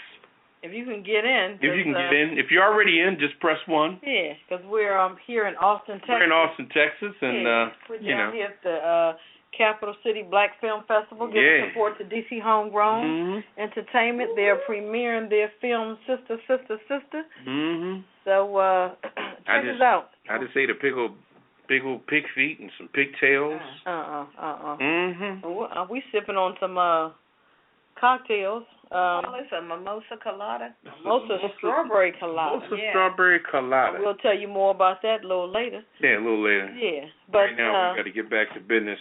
If you can get in. If you can get in. If you're already in, just press 1. Yeah, because we're here in Austin, Texas. We're in Austin, Texas, and, we're down here at the Capital City Black Film Festival, giving support to DC Homegrown Entertainment. They're premiering their film, Sister, Sister, Sister. So, check us out. I just say the pickled pig feet and some pigtails. We sipping on some cocktails. It's a mimosa colada. Mimosa strawberry colada. Strawberry colada. We'll tell you more about that a little later. Yeah, a little later. Yeah, but right now we got to get back to business.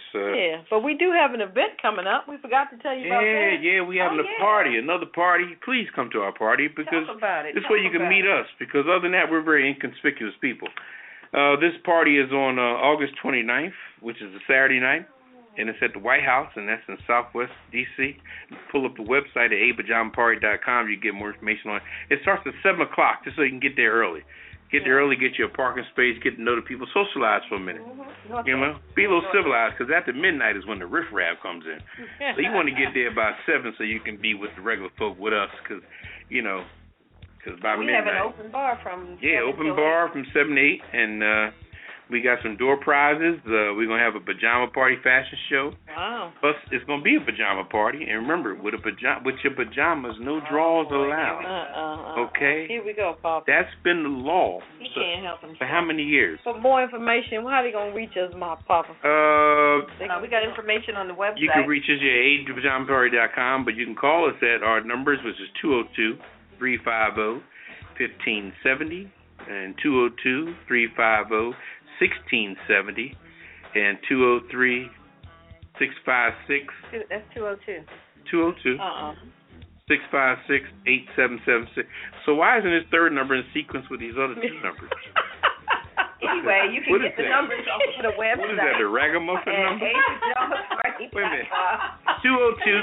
But we do have an event coming up. We forgot to tell you about that. Yeah, we having a party, another party. Please come to our party because this way you can meet us. Because other than that, we're very inconspicuous people. This party is on August 29th, which is a Saturday night. And it's at the White House, and that's in Southwest D.C. Pull up the website at apajamaparty.com. You get more information on it. It starts at 7 o'clock, just so you can get there early. Get there early, get you a parking space, get to know the people, socialize for a minute. Be a little civilized, because after midnight is when the riffraff comes in. So you want to get there by 7 so you can be with the regular folk with us, because by midnight. We have an open bar from 7 open bar from 7 to 8, and we got some door prizes. We're going to have a pajama party fashion show. Wow. Plus, it's going to be a pajama party. And remember, with your pajamas, no drawers allowed. Okay? Here we go, Papa. That's been the law. He can't help himself. For how many years? For more information, how are they going to reach us, my Papa? We got information on the website. You can reach us at apajamaparty.com, but you can call us at our numbers, which is 202-350-1570 and 202-350-1670 and 203-656. That's 202. 202. 656-8776. So why isn't his third number in sequence with these other two numbers? Anyway, you can get the numbers off of the website. What is that, the ragamuffin number? Wait a minute.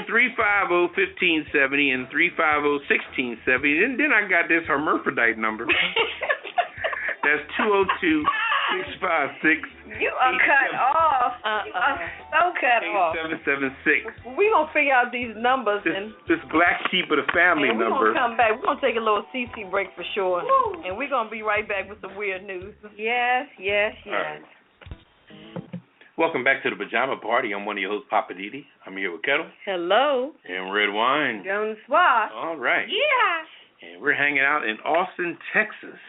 202-350-1570 and 350-1670. And then I got this hermaphrodite number. That's 202-656. You are cut off. You are so cut off. 8776. We're going to figure out these numbers. This black sheep of the family number. We're going to come back. We're going to take a little CC break for sure. Woo. And we're going to be right back with some weird news. Yes. Right. Welcome back to the Pajama Party. I'm one of your hosts, Poppa DD. I'm here with Ketel. Hello. And Redwine. Bonsoir. All right. Yeah. And we're hanging out in Austin, Texas.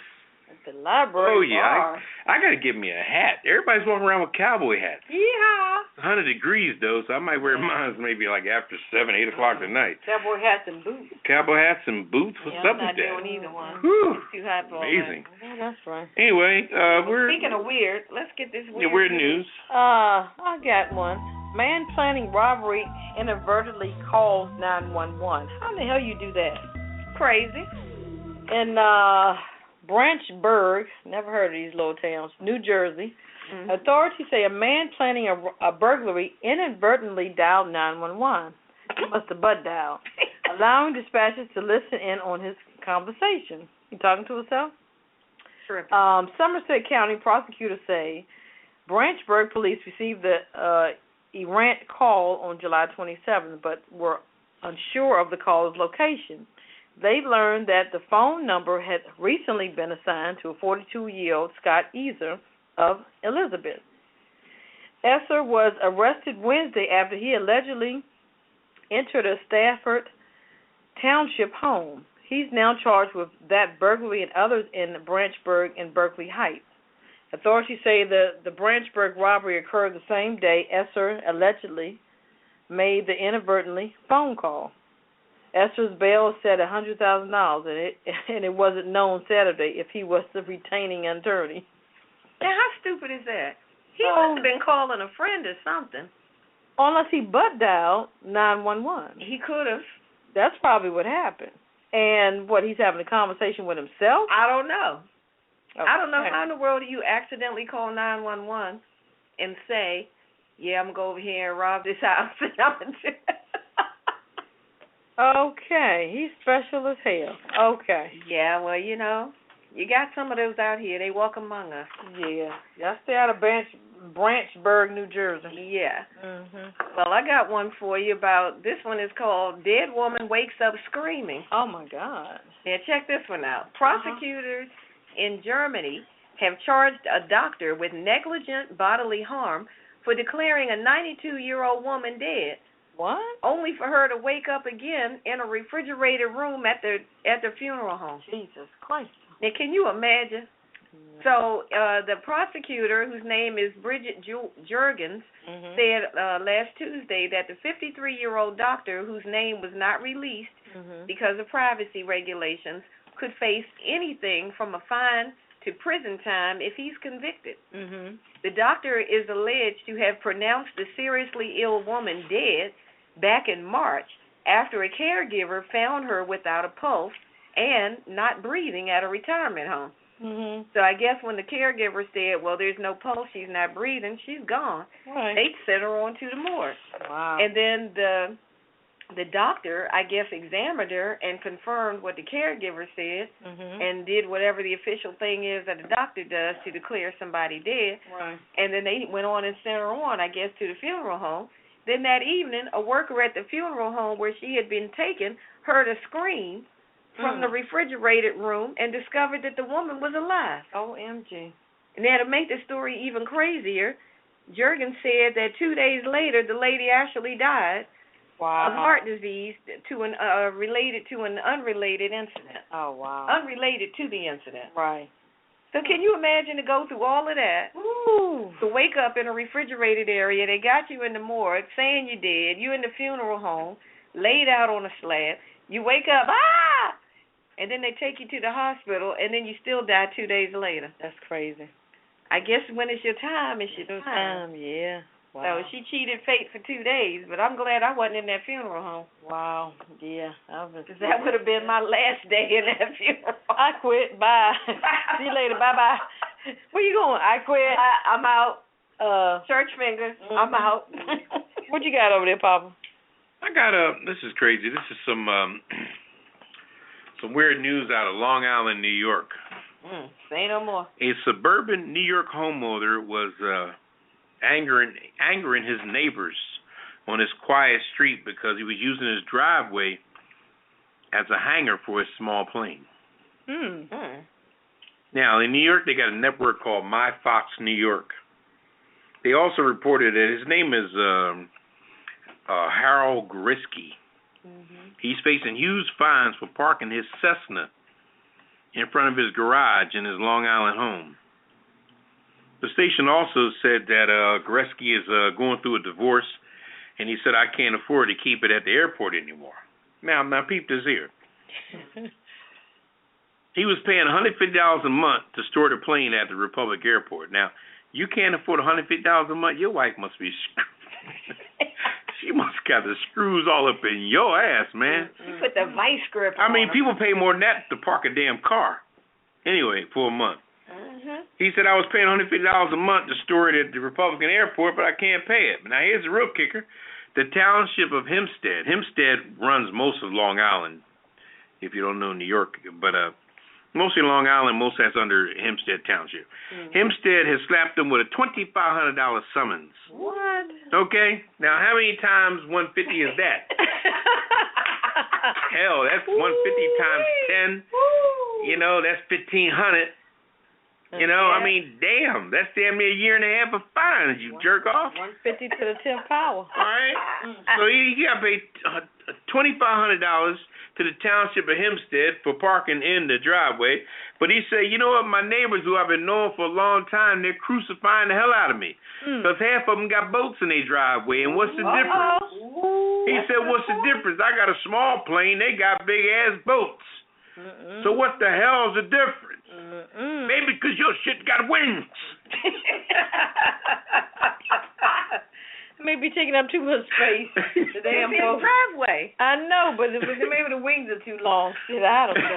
The library. Oh, yeah. I got to get me a hat. Everybody's walking around with cowboy hats. Yeah. It's 100 degrees, though, so I might wear mine maybe like after 7, 8 o'clock tonight. Cowboy hats and boots. Cowboy hats and boots? What's up with that? I'm not doing either one. Whew. It's too hot for amazing. Oh, that's right. Anyway, we're... Speaking of weird, let's get this weird weird news. I got one. Man planning robbery inadvertently calls 911. How the hell you do that? Crazy. And Branchburg, never heard of these little towns, New Jersey. Authorities say a man planning a burglary inadvertently dialed 911. He must have butt dialed, allowing dispatchers to listen in on his conversation. He talking to himself? Sure. Somerset County prosecutors say Branchburg police received the errant call on July 27th, but were unsure of the caller's location. They learned that the phone number had recently been assigned to a 42-year-old Scott Easer of Elizabeth. Esser was arrested Wednesday after he allegedly entered a Stafford Township home. He's now charged with that burglary and others in Branchburg and Berkeley Heights. Authorities say the Branchburg robbery occurred the same day Esser allegedly made the inadvertently phone call. Esser's bail set $100,000, and it wasn't known Saturday if he was the retaining attorney. Now, how stupid is that? He must have been calling a friend or something. Unless he butt dialed 911. He could have. That's probably what happened. And what, he's having a conversation with himself? I don't know. Okay. I don't know how in the world do you accidentally call 911 and say, yeah, I'm going to go over here and rob this house. And I'm going to do it. Okay, he's special as hell. Okay. Yeah, well, you know, you got some of those out here. They walk among us. Yeah. Y'all stay out of Branchburg, New Jersey. Yeah. Mhm. Well, I got one for you about, this one is called Dead Woman Wakes Up Screaming. Oh, my God. Yeah, check this one out. Prosecutors in Germany have charged a doctor with negligent bodily harm for declaring a 92-year-old woman dead. What? Only for her to wake up again in a refrigerated room at the funeral home. Jesus Christ. Now, can you imagine? Yeah. So the prosecutor, whose name is Bridget Jurgens, said last Tuesday that the 53-year-old doctor, whose name was not released because of privacy regulations, could face anything from a fine to prison time if he's convicted. The doctor is alleged to have pronounced the seriously ill woman dead back in March after a caregiver found her without a pulse and not breathing at a retirement home. So I guess when the caregiver said, well, there's no pulse, she's not breathing, she's gone, they sent her on to the morgue. Wow. And then the doctor, I guess, examined her and confirmed what the caregiver said and did whatever the official thing is that a doctor does to declare somebody dead. Right. And then they went on and sent her on, I guess, to the funeral home. Then that evening, a worker at the funeral home where she had been taken heard a scream from the refrigerated room and discovered that the woman was alive. OMG. And now to make the story even crazier, Jurgen said that 2 days later, the lady actually died of heart disease related to an unrelated incident. Oh, wow. Unrelated to the incident. Right. So can you imagine to go through all of that, to wake up in a refrigerated area, they got you in the morgue, saying you're dead, you in the funeral home, laid out on a slab, you wake up, and then they take you to the hospital, and then you still die 2 days later. That's crazy. I guess when it's your time, it's your time. Yeah. Wow. So she cheated fate for 2 days, but I'm glad I wasn't in that funeral home. Wow. Yeah. Because that would have been my last day in that funeral. I quit. Bye. See you later. Bye-bye. Where you going? I quit. I'm out. Church fingers. I'm out. What you got over there, Papa? I got this is crazy. This is some weird news out of Long Island, New York. Say no more. A suburban New York homeowner was angering his neighbors on his quiet street because he was using his driveway as a hangar for his small plane. Now, in New York, they got a network called My Fox New York. They also reported that his name is Harold Grisky. He's facing huge fines for parking his Cessna in front of his garage in his Long Island home. The station also said that Gresky is going through a divorce, and he said, I can't afford to keep it at the airport anymore. Now peep this here. He was paying $150 a month to store the plane at the Republic Airport. Now, you can't afford $150 a month? Your wife must be she must got the screws all up in your ass, man. You put the vice grip on. I mean, people pay more than that to park a damn car. Anyway, for a month. Mhm. He said I was paying $150 a month to store it at the Republican Airport, but I can't pay it. Now here's the real kicker: the township of Hempstead. Hempstead runs most of Long Island. If you don't know New York, but mostly Long Island, most that's under Hempstead Township. Mhm. Hempstead has slapped them with a $2,500 summons. What? Okay, now how many times 150 is that? Hell, that's 150 times 10. You know, that's 1,500. You know, I mean, damn, that's damn near a year and a half of fines, you jerk off. 150 to the 10th power. All right. So he got to pay $2,500 to the township of Hempstead for parking in the driveway. But he said, you know what, my neighbors who I've been knowing for a long time, they're crucifying the hell out of me. Because half of them got boats in their driveway. And what's the difference? He said, what's the difference? I got a small plane. They got big-ass boats. So what the hell's the difference? Maybe because your shit got wings. Maybe taking up too much space. The damn boat. driveway. I know, but maybe the wings are too long. Shit, I don't know.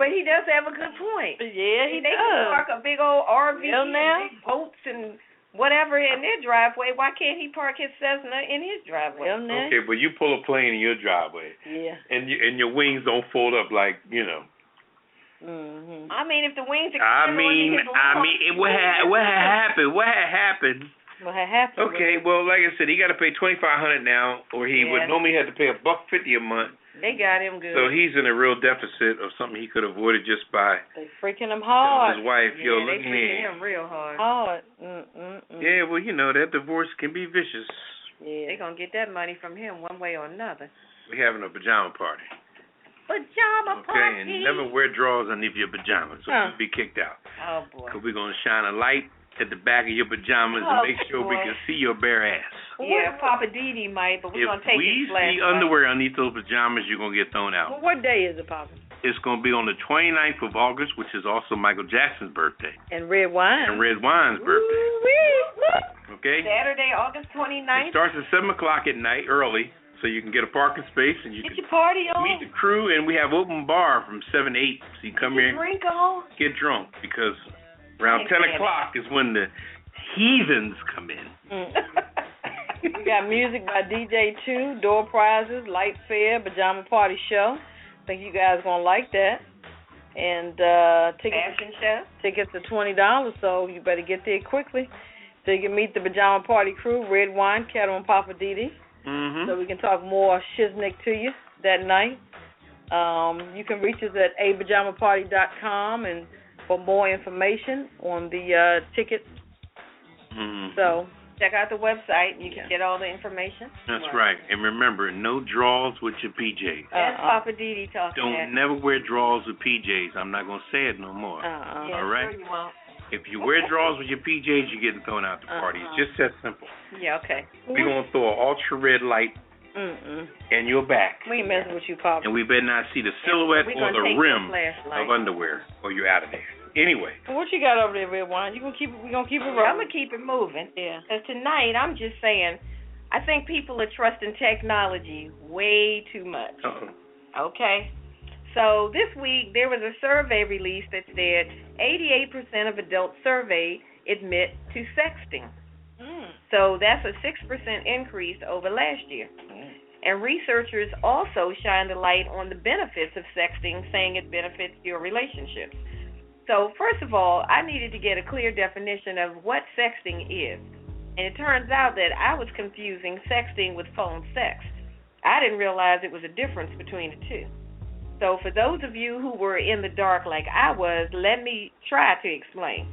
But he does have a good point. Yeah, he They does. can park a big old RV Hell and now. big boats and whatever in their driveway. Why can't he park his Cessna in his driveway? Hell now. Okay, but you pull a plane in your driveway, Yeah. and your wings don't fold up like, you know. Mhm. I mean, if the wings What happened? had happened? What had happened? Well, I have to. Okay, well, like I said, he got to pay $2,500 now, or he would Yeah. normally have to pay $150 a month. They got him good. So he's in a real deficit of something he could have avoided just by They freaking him telling hard. his wife, yo, yeah, they look treated man. him real hard. Hard. Yeah, well, you know, that divorce can be vicious. Yeah. They gonna get that money from him one way or another. We're having a pajama party. Pajama Okay, party. and never wear drawers underneath your pajamas, or you'll be kicked out. Oh boy. Because we're going to shine a light at the back of your pajamas Oh, to make sure we boy. can see your bare ass. Yeah, Poppa DD might, but we're If gonna take we his flashlight. see underwear underneath those pajamas, you're going to get thrown Well, out. what day is it, Papa? It's going to be on the 29th of August, which is also Michael Jackson's birthday, And Redwine. and Redwine's birthday. Woo-wee. Okay? Saturday, August It 29th. starts at 7 o'clock at night, early, so you can get a parking space, and you Get can your party on. meet the crew, and we have open bar from 7 to 8, so you can come here and Drink on. get drunk, because around 10 o'clock is when the heathens come in. We got music by DJ 2, door prizes, light fair, pajama party show. Think you guys gonna like that. And Fashion show. tickets are $20, so you better get there quickly so you can meet the Pajama Party Crew, Redwine, Ketel, and Poppa DD. Mm-hmm. So we can talk more shiznick to you that night. You can reach us at apajamaparty.com and for more information on the tickets. Mm-hmm. So Check out the website. You can get all the information. That's right. And remember, no drawers with your PJs. That's Poppa DD talking. Don't never wear drawers with PJs. I'm not going to say it no more. Yeah, all right? Sure you won't. If you wear drawers with your PJs, you're getting thrown out the party. It's just that simple. Yeah, okay. We're going to throw an ultra-red light in your back. We ain't messing with you, Papa. And we better not see the silhouette We're or gonna the take rim your flashlight. of underwear, or you're out of there. Anyway. What you got over there, Redwine? We gonna keep it rolling. I'm gonna keep it moving. Yeah. Because tonight, I'm just saying, I think people are trusting technology way too much. Uh-oh. Okay. So this week there was a survey released that said 88% of adults surveyed admit to sexting. So that's a 6% increase over last year. And researchers also shined a light on the benefits of sexting, saying it benefits your relationships. So first of all, I needed to get a clear definition of what sexting is. And it turns out that I was confusing sexting with phone sex. I didn't realize it was a difference between the two. So for those of you who were in the dark like I was, let me try to explain.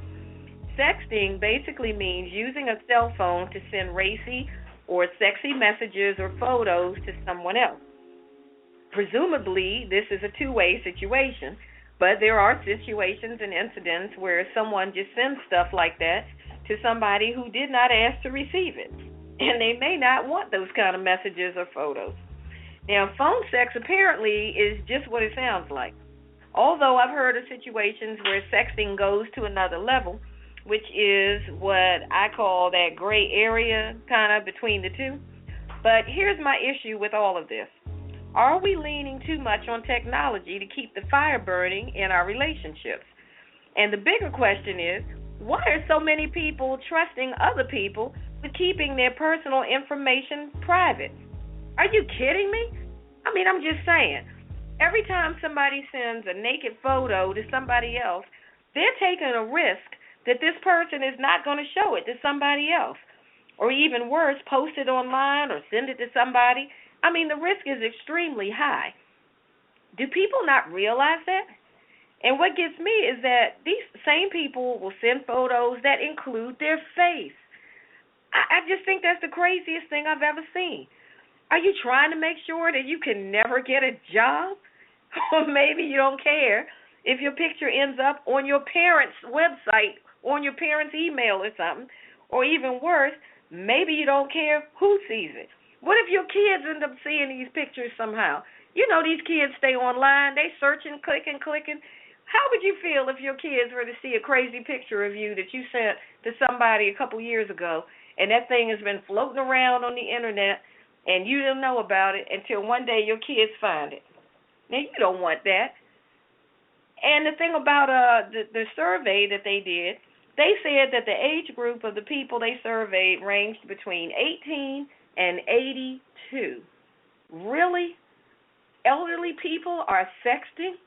Sexting basically means using a cell phone to send racy or sexy messages or photos to someone else. Presumably, this is a two-way situation, but there are situations and incidents where someone just sends stuff like that to somebody who did not ask to receive it, and they may not want those kind of messages or photos. Now, phone sex apparently is just what it sounds like, although I've heard of situations where sexting goes to another level, which is what I call that gray area kind of between the two. But here's my issue with all of this. Are we leaning too much on technology to keep the fire burning in our relationships? And the bigger question is, why are so many people trusting other people with keeping their personal information private? Are you kidding me? I mean, I'm just saying. Every time somebody sends a naked photo to somebody else, they're taking a risk that this person is not going to show it to somebody else. Or even worse, post it online or send it to somebody. I mean, the risk is extremely high. Do people not realize that? And what gets me is that these same people will send photos that include their face. I just think that's the craziest thing I've ever seen. Are you trying to make sure that you can never get a job? Or maybe you don't care if your picture ends up on your parents' website, on your parents' email or something. Or even worse, maybe you don't care who sees it. What if your kids end up seeing these pictures somehow? You know, these kids stay online, they searching, clicking. How would you feel if your kids were to see a crazy picture of you that you sent to somebody a couple years ago, and that thing has been floating around on the internet, and you didn't know about it until one day your kids find it? Now, you don't want that. And the thing about the survey that they did, they said that the age group of the people they surveyed ranged between 18 and 82. Really? Elderly people are sexting?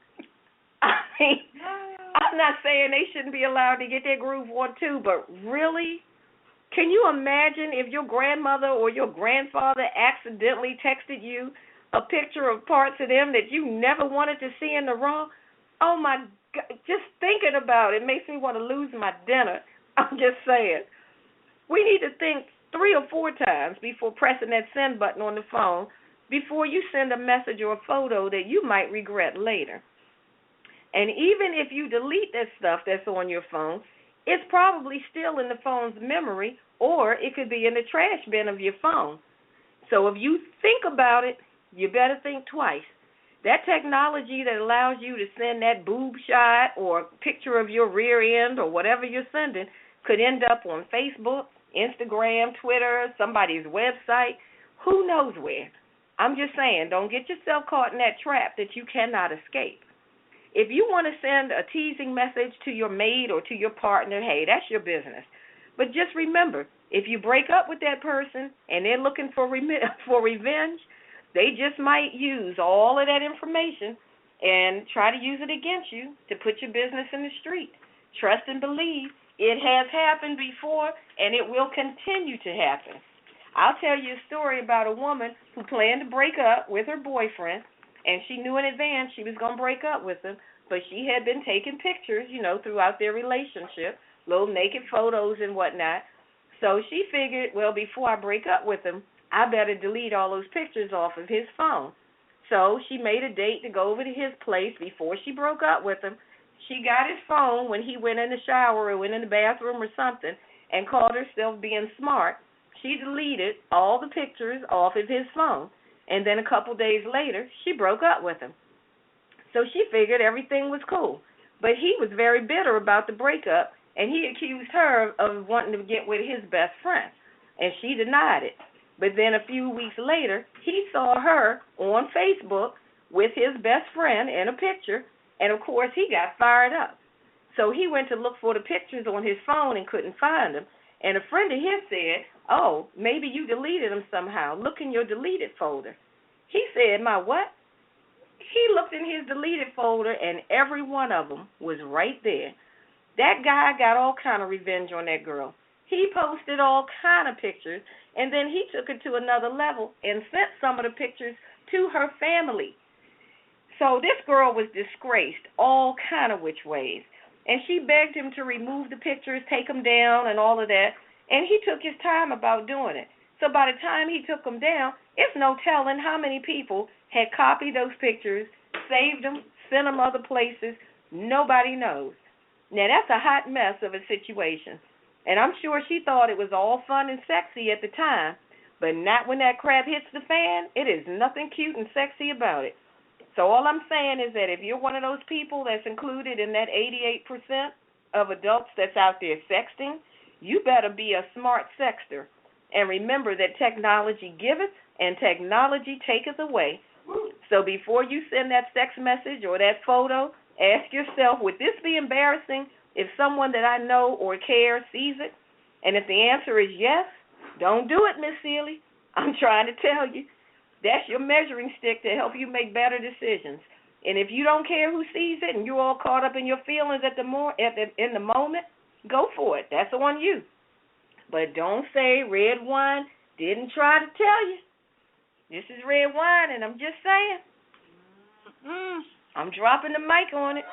I mean, I'm not saying they shouldn't be allowed to get their groove on too, but really? Can you imagine if your grandmother or your grandfather accidentally texted you a picture of parts of them that you never wanted to see in the raw? Oh, my God. Just thinking about it makes me want to lose my dinner. I'm just saying. We need to think 3 or 4 times before pressing that send button on the phone before you send a message or a photo that you might regret later. And even if you delete that stuff that's on your phone, it's probably still in the phone's memory, or it could be in the trash bin of your phone. So if you think about it, you better think twice. That technology that allows you to send that boob shot or a picture of your rear end or whatever you're sending could end up on Facebook, Instagram, Twitter, somebody's website, who knows where. I'm just saying, don't get yourself caught in that trap that you cannot escape. If you want to send a teasing message to your mate or to your partner, hey, that's your business. But just remember, if you break up with that person and they're looking for revenge, they just might use all of that information and try to use it against you to put your business in the street. Trust and believe it has happened before, and it will continue to happen. I'll tell you a story about a woman who planned to break up with her boyfriend, and she knew in advance she was going to break up with him, but she had been taking pictures, throughout their relationship, little naked photos and whatnot. So she figured, well, before I break up with him, I better delete all those pictures off of his phone. So she made a date to go over to his place before she broke up with him. She got his phone when he went in the shower or went in the bathroom or something and called herself being smart. She deleted all the pictures off of his phone. And then a couple days later, she broke up with him. So she figured everything was cool. But he was very bitter about the breakup, and he accused her of wanting to get with his best friend. And she denied it. But then a few weeks later, he saw her on Facebook with his best friend in a picture, and of course he got fired up. So he went to look for the pictures on his phone and couldn't find them. And a friend of his said, oh, maybe you deleted them somehow. Look in your deleted folder. He said, my what? He looked in his deleted folder, and every one of them was right there. That guy got all kind of revenge on that girl. He posted all kind of pictures, and then he took it to another level and sent some of the pictures to her family. So this girl was disgraced all kind of which ways. And she begged him to remove the pictures, take them down, and all of that. And he took his time about doing it. So by the time he took them down, it's no telling how many people had copied those pictures, saved them, sent them other places. Nobody knows. Now, that's a hot mess of a situation. And I'm sure she thought it was all fun and sexy at the time, but not when that crap hits the fan. It is nothing cute and sexy about it. So all I'm saying is that if you're one of those people that's included in that 88% of adults that's out there sexting, you better be a smart sexter. And remember that technology giveth and technology taketh away. So before you send that sex message or that photo Ask yourself, would this be embarrassing if someone that I know or care sees it? And if the answer is yes, don't do it, Miss Seeley. I'm trying to tell you. That's your measuring stick to help you make better decisions. And if you don't care who sees it and you're all caught up in your feelings in the moment, go for it. That's on you. But don't say Redwine didn't try to tell you. This is Redwine, and I'm just saying. I'm dropping the mic on it.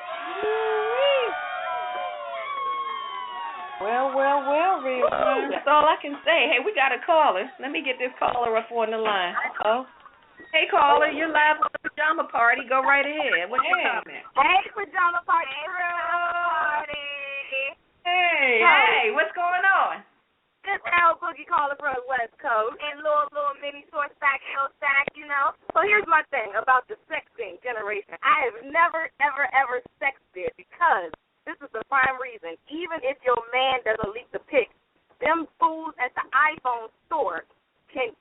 Well, Redwine. That's all I can say. Hey, we got a caller. Let me get this caller up on the line. Oh. Hey, caller, you're live on the Pajama Party. Go right ahead. What's your comment? Hey, Pajama Party Crew. Hey, what's going on? This L Boogie calling from the West Coast and little mini short stack, you know. So here's my thing about the sexting generation. I have never, ever sexted because this is the prime reason. Even if your man doesn't leak the pic, them fools at the iPhone store can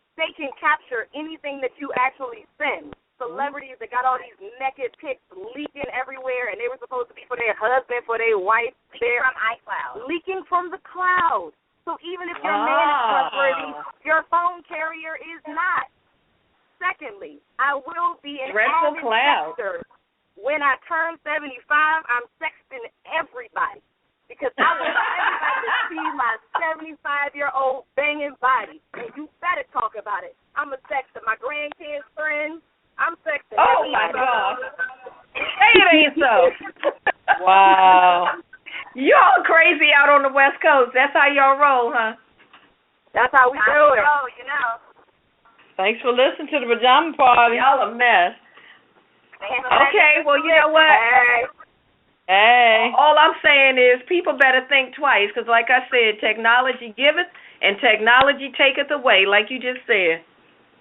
capture anything that you actually send. Celebrities that got all these naked pics leaking everywhere, and they were supposed to be for their husband, for their wife. They're from iCloud. Leaking from the cloud. So even if your man is trustworthy, your phone carrier is not. Secondly, I will be an avid sexter. When I turn 75, I'm sexting everybody because I want everybody to see my 75-year-old banging body. And you better talk about it. I'm a sexter. My grandkids' friends, I'm sexting. Oh, my God. Say it ain't so. Wow. Y'all crazy out on the West Coast. That's how y'all roll, huh? That's how we do it. Oh, you know. Thanks for listening to the Pajama Party. Y'all a mess. Okay, well, you know what? Hey. All I'm saying is people better think twice because, like I said, technology giveth and technology taketh away, like you just said.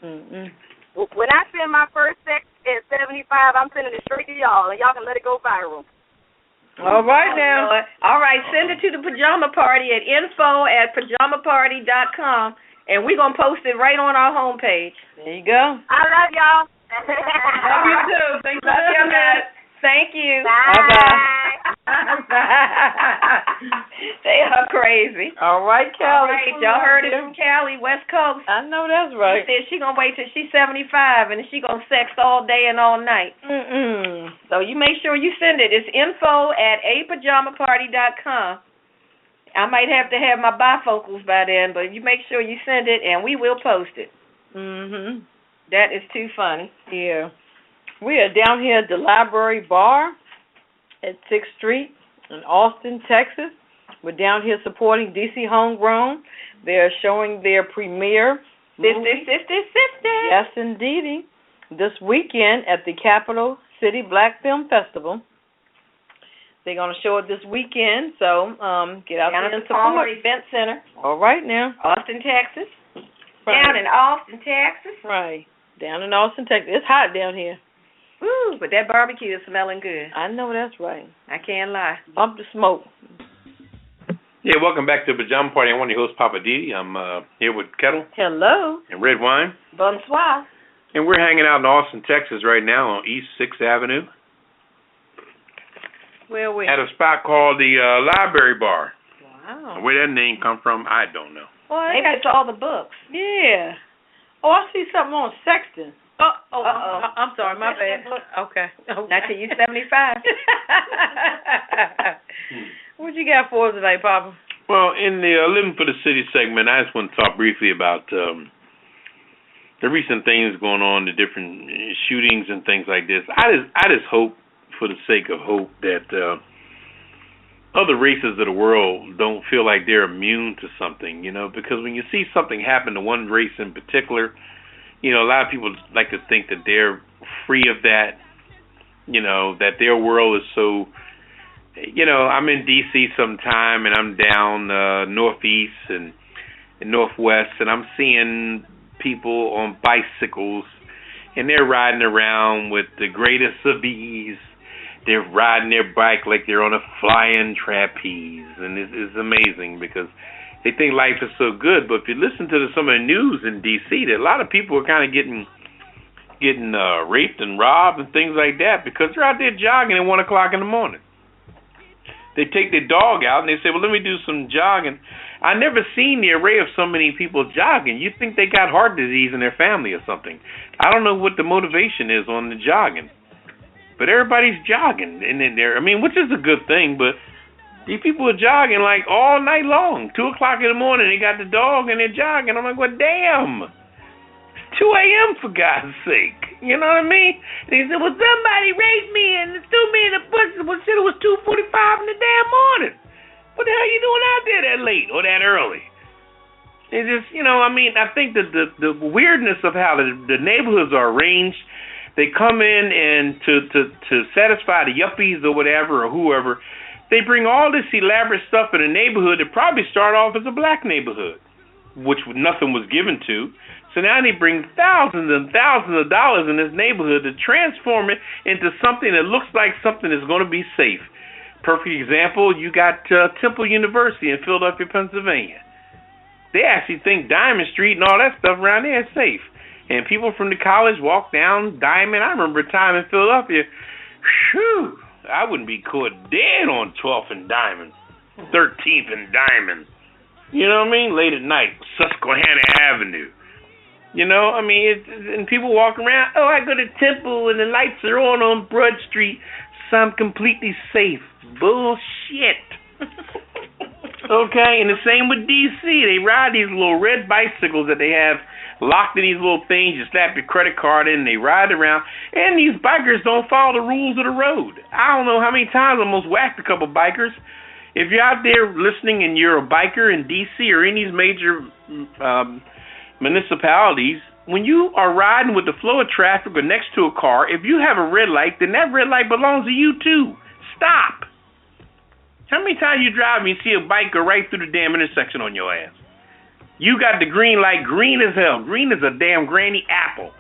When I send my first sex at 75, I'm sending it straight to y'all, and y'all can let it go viral. All right now. All right, send it to the Pajama Party at info@pajamaparty.com, and we're going to post it right on our homepage. There you go. I love y'all. Love you too. Thanks for listening. Thank you. Bye. They are crazy. All right, Callie. All right, y'all heard it from Callie, West Coast. I know that's right. She said she going to wait till she's 75, and she going to sex all day and all night. So you make sure you send it. It's info@apajamaparty.com. I might have to have my bifocals by then, but you make sure you send it, and we will post it. That is too funny. Yeah. We are down here at the Library Bar at 6th Street in Austin, Texas. We're down here supporting DC Homegrown. They are showing their premiere movie. Yes, indeedy. This weekend at the Capital City Black Film Festival. They're going to show it this weekend, so get out there and support. Event Center. All right now. Austin, Texas. Right. Down in Austin, Texas. Right. Down in Austin, Texas. It's hot down here. Ooh, but that barbecue is smelling good. I know that's right. I can't lie. Bump the smoke. Yeah, welcome back to Pajama Party. I'm one of your hosts, Poppa DD. I'm here with Ketel. Hello. And Redwine. Bonsoir. And we're hanging out in Austin, Texas right now on East 6th Avenue. Where are we? At a spot called the Library Bar. Wow. Where that name come from, I don't know. Well, maybe it's all the books. Yeah. Oh, I see something on sexting. I'm sorry, my bad. Okay. Not till you're 75. What you got for us today, Papa? Well, in the Living for the City segment, I just want to talk briefly about the recent things going on, the different shootings and things like this. I just hope, for the sake of hope, that other races of the world don't feel like they're immune to something, you know, because when you see something happen to one race in particular, you know, a lot of people like to think that they're free of that, you know, that their world is so, you know, I'm in D.C. sometime and I'm down northeast and northwest and I'm seeing people on bicycles and they're riding around with the greatest of ease. They're riding their bike like they're on a flying trapeze, and it's amazing because they think life is so good. But if you listen to some of the news in D.C., that a lot of people are kind of getting getting raped and robbed and things like that because they're out there jogging at 1 o'clock in the morning. They take their dog out and they say, well, let me do some jogging. I never seen the array of so many people jogging. You'd think they got heart disease in their family or something. I don't know what the motivation is on the jogging. But everybody's jogging and then there. I mean, which is a good thing, but these people are jogging like all night long. 2 o'clock in the morning, they got the dog and they're jogging. I'm like, well, damn. 2 a.m. for God's sake. You know what I mean? And he said, well, somebody raped me and threw me in the bush. Well, shit, it was 2:45 in the damn morning. What the hell are you doing out there that late or that early? It's just, you know, I mean, I think that the weirdness of how the neighborhoods are arranged, they come in and to satisfy the yuppies or whatever or whoever, they bring all this elaborate stuff in a neighborhood that probably started off as a black neighborhood, which nothing was given to. So now they bring thousands and thousands of dollars in this neighborhood to transform it into something that looks like something that's going to be safe. Perfect example, you got Temple University in Philadelphia, Pennsylvania. They actually think Diamond Street and all that stuff around there is safe. And people from the college walk down Diamond. I remember a time in Philadelphia, whew, I wouldn't be caught dead on 12th and Diamond, 13th and Diamond. You know what I mean? Late at night, Susquehanna Avenue. You know, I mean, and people walk around, oh, I go to Temple and the lights are on Broad Street, so I'm completely safe. Bullshit. Okay, and the same with D.C. They ride these little red bicycles that they have locked in these little things. You slap your credit card in and they ride around. And these bikers don't follow the rules of the road. I don't know how many times I almost whacked a couple bikers. If you're out there listening and you're a biker in D.C. or any of these major municipalities, when you are riding with the flow of traffic or next to a car, if you have a red light, then that red light belongs to you too. Stop. How many times you drive and you see a bike go right through the damn intersection on your ass? You got the green light, green as hell. Green as a damn granny apple.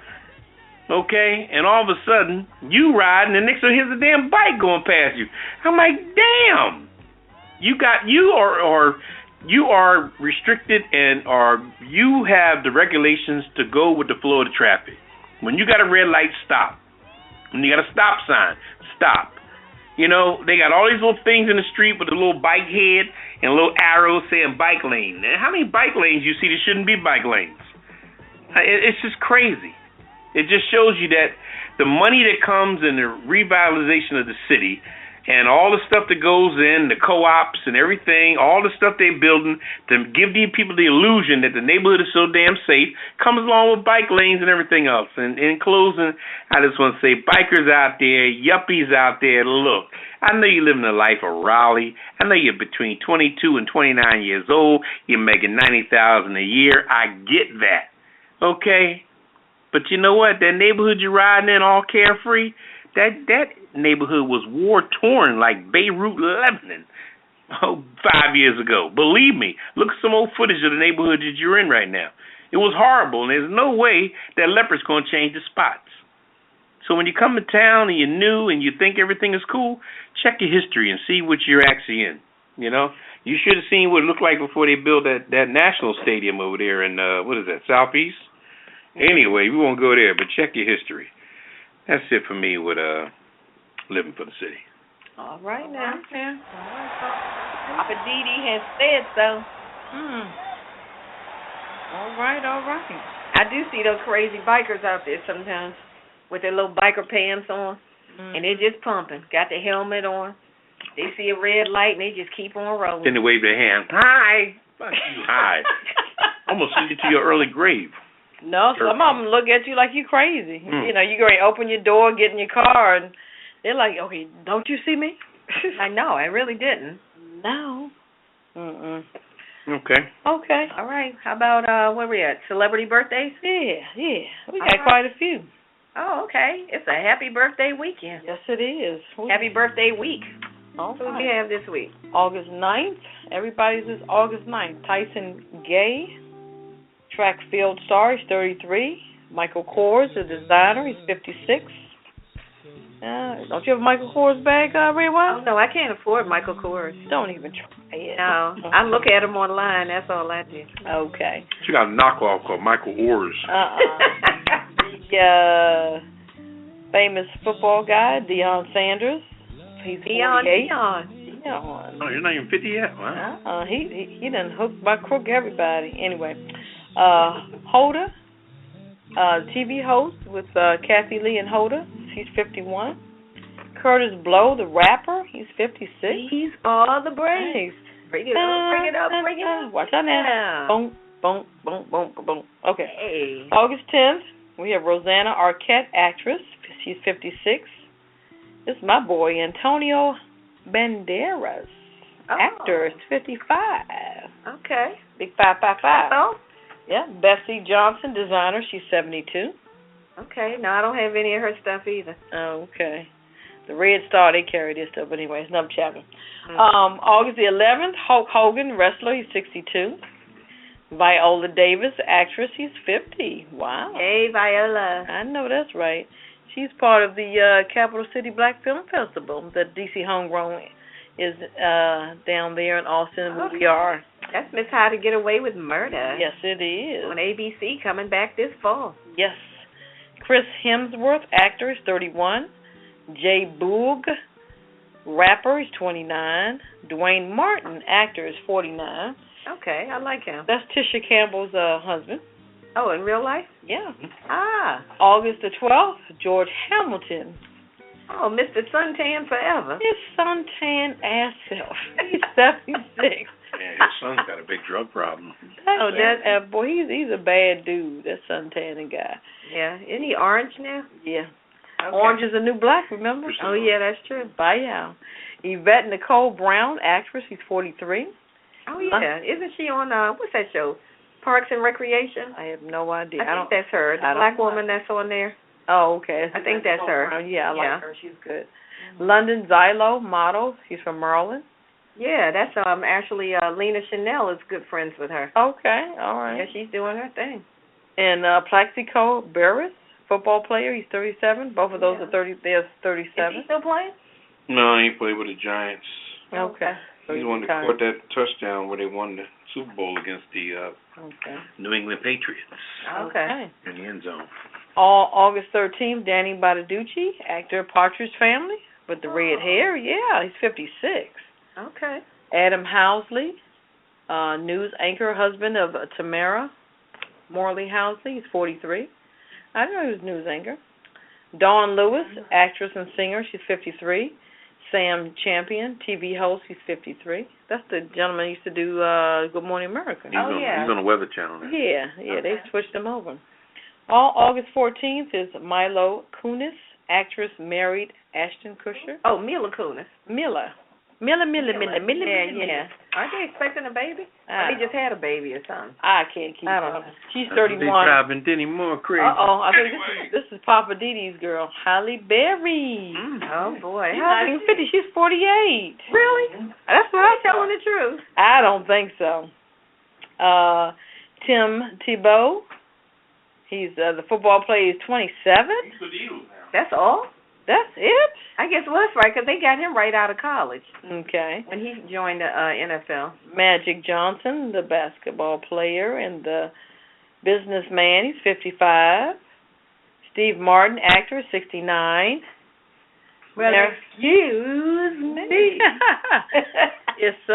Okay? And all of a sudden, you ride and the next one, here's a damn bike going past you. I'm like, damn. You are restricted and you have the regulations to go with the flow of the traffic. When you got a red light, stop. When you got a stop sign, stop. You know, they got all these little things in the street with a little bike head and a little arrow saying bike lane. Now, how many bike lanes you see that shouldn't be bike lanes? It's just crazy. It just shows you that the money that comes in the revitalization of the city and all the stuff that goes in, the co-ops and everything, all the stuff they're building to give these people the illusion that the neighborhood is so damn safe, comes along with bike lanes and everything else. And in closing, I just want to say, bikers out there, yuppies out there, look, I know you're living the life of Raleigh. I know you're between 22 and 29 years old. You're making $90,000 a year. I get that, okay? But you know what? That neighborhood you're riding in, all carefree, that neighborhood was war-torn like Beirut, Lebanon, 5 years ago. Believe me, look at some old footage of the neighborhood that you're in right now. It was horrible, and there's no way that leopard's going to change the spots. So when you come to town and you're new and you think everything is cool, check your history and see what you're actually in. You know, you should have seen what it looked like before they built that national stadium over there in, what is that, Southeast? Anyway, we won't go there, but check your history. That's it for me with living for the city. All right now. Yeah. Poppa DD has said so. All right. I do see those crazy bikers out there sometimes with their little biker pants on, and they're just pumping. Got the helmet on. They see a red light, and they just keep on rolling. Then they wave their hand. Hi. Fuck you. Hi. Almost send you to your early grave. No, some of them look at you like you crazy. You know, you go and open your door, get in your car, and they're like, okay, don't you see me? I know, I really didn't. No. Okay. All right. How about, where we at? Celebrity birthdays? Yeah. We got quite a few. Oh, okay. It's a happy birthday weekend. Yes, it is. Happy birthday week. All Who do right. we have this week? August 9th. Everybody's is August 9th. Tyson Gay, track field star, he's 33. Michael Kors, the designer, he's 56. Don't you have a Michael Kors bag, Redwine? Oh, no, I can't afford Michael Kors. Don't even try it. No, I look at him online. That's all I do. Okay. You got a knockoff called Michael Kors. famous football guy, Deion Sanders. He's 48. Deion. Oh, you're not even 50 yet? Wow. He done hooked by crook everybody. Anyway, Hoda, TV host with Kathy Lee and Hoda. He's 51. Curtis Blow, the rapper. He's 56. He's all the brains. Nice. Bring it up. Watch out now. Boom, boom, boom, boom, boom. Okay. Hey. August 10th, we have Rosanna Arquette, actress. She's 56. This is my boy, Antonio Banderas, actor. Is 55. Okay. Big 555. Oh. Yeah. Bessie Johnson, designer. She's 72. Okay. No, I don't have any of her stuff either. Oh, okay. The Red Star, they carry this stuff, but anyway, it's another chapter. Mm-hmm. August the 11th, Hulk Hogan, wrestler. He's 62. Viola Davis, actress. She's 50. Wow. Hey, Viola. I know that's right. She's part of the Capital City Black Film Festival that DC Homegrown is down there in Austin, where we are. That's Miss How to Get Away with Murder. Yes, it is. On ABC, coming back this fall. Yes. Chris Hemsworth, actor, is 31. Jay Boog, rapper, is 29. Dwayne Martin, actor, is 49. Okay, I like him. That's Tisha Campbell's husband. Oh, in real life? Yeah. Ah. August the 12th, George Hamilton. Oh, Mr. Suntan Forever. His suntan ass self. He's 76. Yeah, his son's got a big drug problem. Boy, he's a bad dude, that suntanning guy. Yeah. Isn't he orange now? Yeah. Okay. Orange is the new black, remember? Oh, yeah, that's true. Bye. Yvette Nicole Brown, actress, she's 43. Oh, yeah. Isn't she on, what's that show? Parks and Recreation? I have no idea. I think that's her. The black woman that's on there. Oh, okay. I think that's her. Yeah, I like her. She's good. London Zylo, model. She's from Maryland. Yeah, that's actually Lena Chanel is good friends with her. Okay, all right. Yeah, she's doing her thing. And Plaxico Barris, football player. He's 37. Both of those are 30. They're 37. Is he still playing? No, he played with the Giants. Okay. He's the one that caught that touchdown where they won the Super Bowl against the New England Patriots. Okay. In the end zone. August 13th, Danny Bottaducci, actor, Partridge Family, with the red hair. Yeah, he's 56. Okay. Adam Housley, news anchor, husband of Tamara Morley Housley. He's 43. I didn't know he was news anchor. Dawn Lewis, actress and singer. She's 53. Sam Champion, TV host. He's 53. That's the gentleman who used to do Good Morning America. He's on the Weather Channel now. Yeah, they switched him over. August 14th is Milo Kunis, actress, married, Ashton Kutcher. Oh, Mila Kunis. Mila. Yeah. Aren't they expecting a baby? They just had a baby or something. I can't keep up. She's 31. They driving Denny more crazy. I think this is Poppa DD's girl, Halle Berry. Oh boy. She's not even 50. She's 48. Really? That's what I'm telling the truth. I don't think so. Tim Tebow. He's the football player. He's 27. That's all? That's it? I guess it was right because they got him right out of college. Okay. When he joined the NFL. Magic Johnson, the basketball player and the businessman. He's 55. Steve Martin, actor, 69. Well, excuse me. It's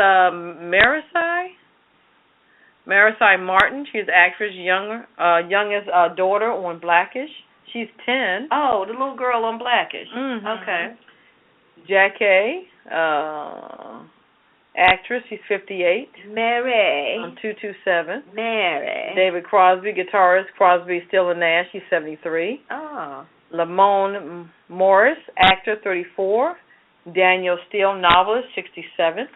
Marisai Martin. She's actress, youngest daughter on Blackish. She's 10. Oh, the little girl on Blackish. Mm-hmm. Okay. Jackie, actress. She's 58. Mary. On 227. Mary. David Crosby, guitarist. Crosby, Still and Nash. She's 73. Oh. Lamone Morris, actor, 34. Daniel Steele, novelist, 67.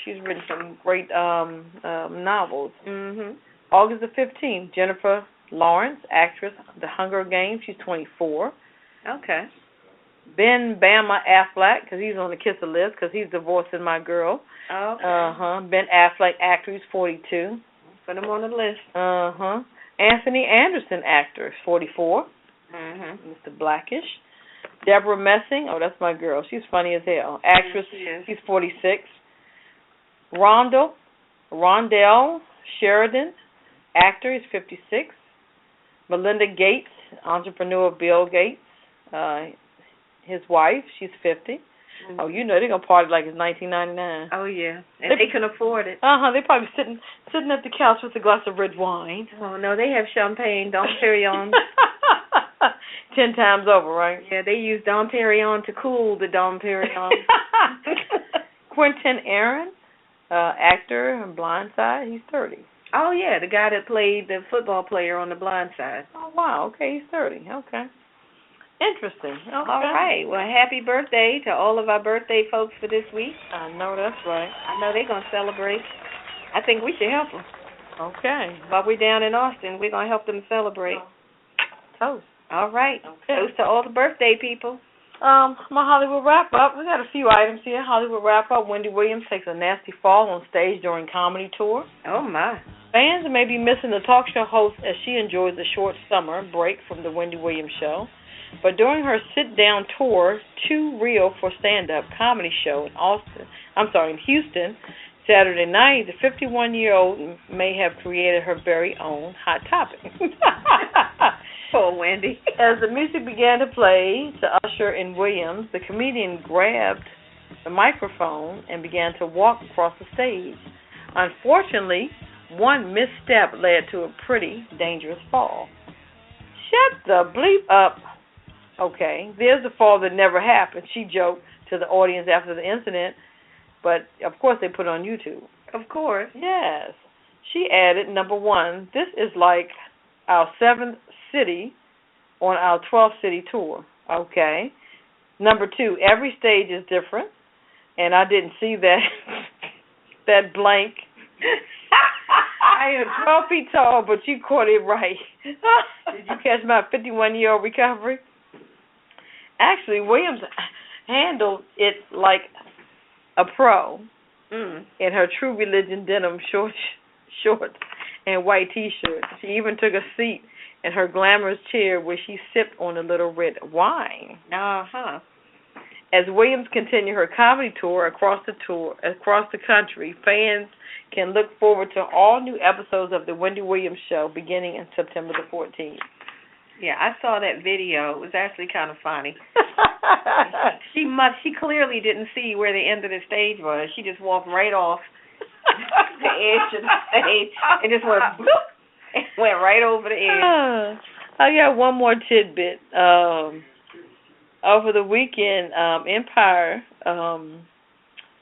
She's written some great novels. Mhm. August the 15th, Jennifer Lawrence, actress, The Hunger Games. She's 24. Okay. Ben Bama Affleck, because he's on the kisser list, because he's divorcing my girl. Okay. Ben Affleck, actor, he's 42. Put him on the list. Anthony Anderson, actor, 44. Mhm. Mr. Blackish. Deborah Messing, oh, that's my girl. She's funny as hell. Actress, she's 46. Rondell Sheridan, actor, is 56. Melinda Gates, entrepreneur Bill Gates, his wife, she's 50. Mm-hmm. Oh, you know they're gonna party like it's 1999. Oh yeah, and they can afford it. They're probably sitting at the couch with a glass of red wine. Oh no, they have champagne, Dom Perignon. 10 times over, right? Yeah, they use Dom Perignon to cool the Dom Perignon. Quentin Aaron, actor in Blind Side, he's 30. Oh yeah, the guy that played the football player on The Blind Side. Oh wow, okay, he's 30. Okay. Interesting. Okay. All right. Well, happy birthday to all of our birthday folks for this week. I know that's right. I know they're going to celebrate. I think we should help them. Okay. While we're down in Austin, we're going to help them celebrate. Toast. All right. Okay. Toast to all the birthday people. My Hollywood wrap-up. We got a few items here. Hollywood wrap-up. Wendy Williams takes a nasty fall on stage during comedy tour. Oh, my. Fans may be missing the talk show host as she enjoys a short summer break from the Wendy Williams show. But during her sit-down tour, Too Real for Stand-Up comedy show in Houston, Saturday night, the 51-year-old may have created her very own hot topic. Poor Wendy. As the music began to play to usher in Williams, the comedian grabbed the microphone and began to walk across the stage. Unfortunately, one misstep led to a pretty dangerous fall. Shut the bleep up. Okay, there's the fall that never happened, she joked to the audience after the incident, but of course they put it on YouTube. Of course. Yes. She added, number one, this is like our 7th city on our 12th city tour. Okay. Number two, every stage is different, and I didn't see that blank. I am 12 feet tall, but you caught it right. Did you catch my 51-year-old recovery? Actually, Williams handled it like a pro in her True Religion denim shorts and white T-shirt. She even took a seat in her glamorous chair where she sipped on a little red wine. Uh-huh. As Williams continued her comedy tour across the country, fans can look forward to all new episodes of the Wendy Williams Show beginning in September the 14th. Yeah, I saw that video. It was actually kind of funny. She clearly didn't see where the end of the stage was. She just walked right off the edge of the stage and just went bloop, and went right over the edge. I got one more tidbit. Over the weekend, Empire,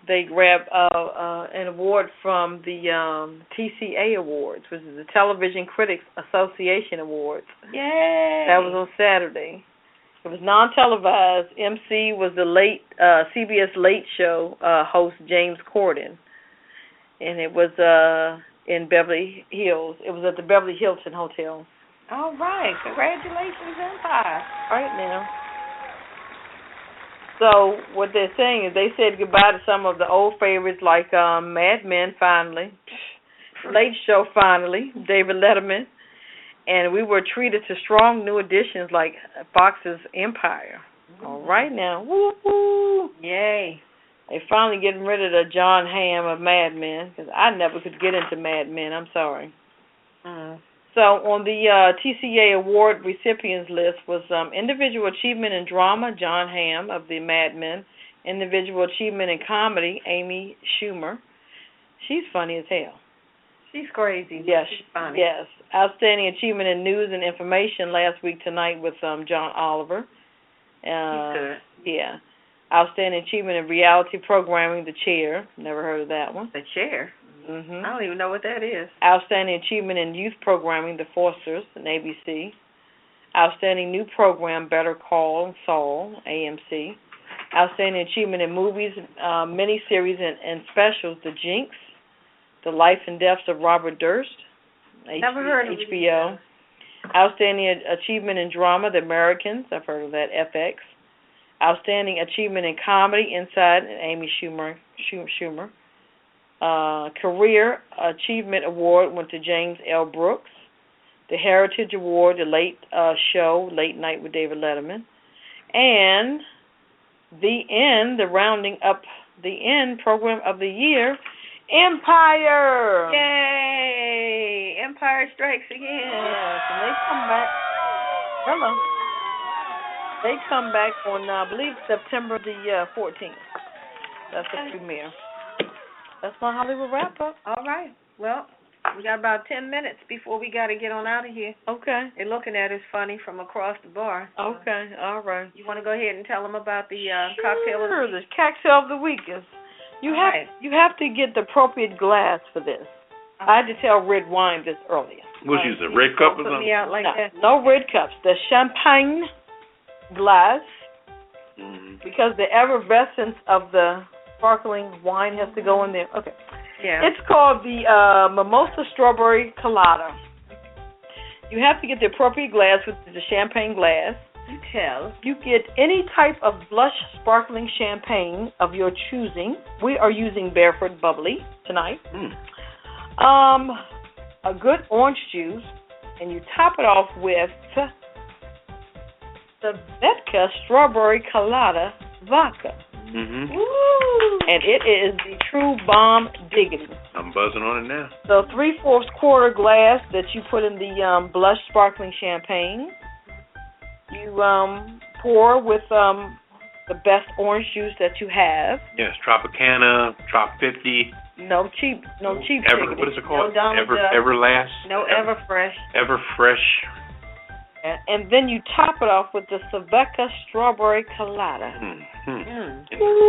they grabbed an award from the TCA Awards, which is the Television Critics Association Awards. Yay! That was on Saturday. It was non-televised. MC was the CBS Late Show host James Corden, and it was in Beverly Hills. It was at the Beverly Hilton Hotel. All right. Congratulations, Empire. All right now. So what they're saying is they said goodbye to some of the old favorites like Mad Men finally, Late Show finally, David Letterman, and we were treated to strong new additions like Fox's Empire. All right now, woo-hoo. Yay. They finally getting rid of the John Hamm of Mad Men, because I never could get into Mad Men, I'm sorry. So on the TCA Award recipients list was Individual Achievement in Drama, John Hamm of the Mad Men. Individual Achievement in Comedy, Amy Schumer. She's funny as hell. She's crazy. Yes, she's funny. Yes. Outstanding Achievement in News and Information last week tonight with John Oliver. He's good. Yeah. Outstanding Achievement in Reality Programming, The Chair. Never heard of that one. The Chair? Mm-hmm. I don't even know what that is. Outstanding Achievement in Youth Programming, The Fosters, an ABC. Outstanding New Program, Better Call Saul, AMC. Outstanding Achievement in Movies, Miniseries, and Specials, The Jinx. The Life and Deaths of Robert Durst, Never heard of HBO. Outstanding Achievement in Drama, The Americans, I've heard of that, FX. Outstanding Achievement in Comedy, Inside, and Amy Schumer. Career Achievement Award went to James L. Brooks. The Heritage Award, The Late Show, Late Night with David Letterman. And rounding up the end program of the year, Empire. Yay! Empire strikes again. Yes, and they come back. Hello. They come back on, I believe, September the 14th. That's the premiere. That's my Hollywood wrap-up. All right. Well, we got about 10 minutes before we got to get on out of here. Okay. They're looking at us funny from across the bar. Okay. All right. You want to go ahead and tell them about the cocktail? Sure. The cocktail of the week is you have to get the appropriate glass for this. I had to tell Redwine this earlier. What's use a red cup or Put something? me out like that. No red cups. The champagne glass, because the effervescence of the sparkling wine has to go in there. Okay. Yeah. It's called the Mimosa Strawberry Colada. You have to get the appropriate glass, which is the champagne glass. Ketel. You get any type of blush sparkling champagne of your choosing. We are using Barefoot Bubbly tonight. A good orange juice, and you top it off with the Vodka Strawberry Colada vodka. And it is the true bomb diggity. I'm buzzing on it now. So 3/4 quarter glass that you put in the blush sparkling champagne. You pour with the best orange juice that you have. Yes, Tropicana, Trop 50. No cheap What is tickety. it called? No Donald Duck. Everlast. No Everfresh. Everfresh. And then you top it off with the Vodka Strawberry Colada. In a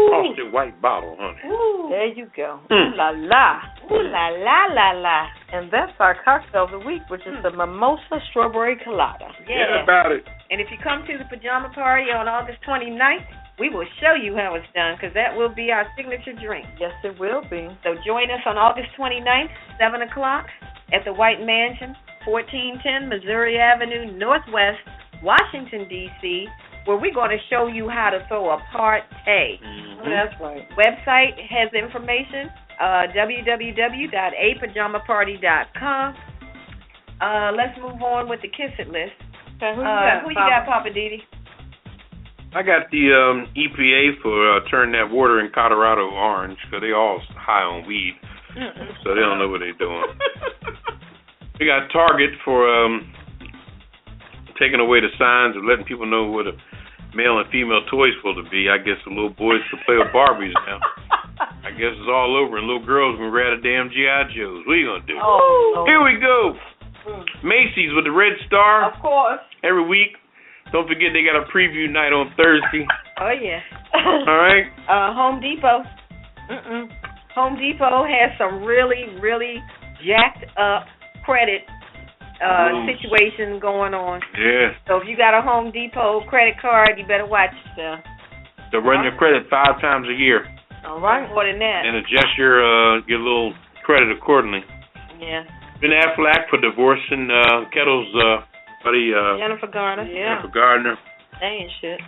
frosted white bottle, honey. There you go. Ooh la la. Ooh la la la la. And that's our cocktail of the week, which is the Mimosa Strawberry Colada. Yeah, about it. And if you come to the Pajama Party on August 29th, we will show you how it's done, because that will be our signature drink. Yes, it will be. So join us on August 29th, 7 o'clock, at the White Mansion, 1410 Missouri Avenue, Northwest, Washington, D.C., where we're going to show you how to throw a party. That's right. Website has information, www.apajamaparty.com. Let's move on with the Kiss It list. Okay, who you got, Poppa DD? I got the EPA for turning that water in Colorado orange, because they all high on weed, so they don't know what they're doing. We got Target for taking away the signs of letting people know what a male and female toy is supposed to be. I guess the little boys can play with Barbies now. I guess it's all over, and little girls can wear the damn G.I. Joes. What are you going to do? Oh, Here we go. Macy's with the Red Star. of course. Every week. Don't forget they got a preview night on Thursday. Oh, yeah. All right? Home Depot. Home Depot has some really, really jacked up credit situation going on. Yeah. So if you got a Home Depot credit card, you better watch yourself. They'll run your credit 5 times a year. All right. More than that. And adjust your little credit accordingly. Yeah. Ben Affleck for divorcing Ketel's buddy Jennifer Garner. Jennifer Gardner. They ain't shit.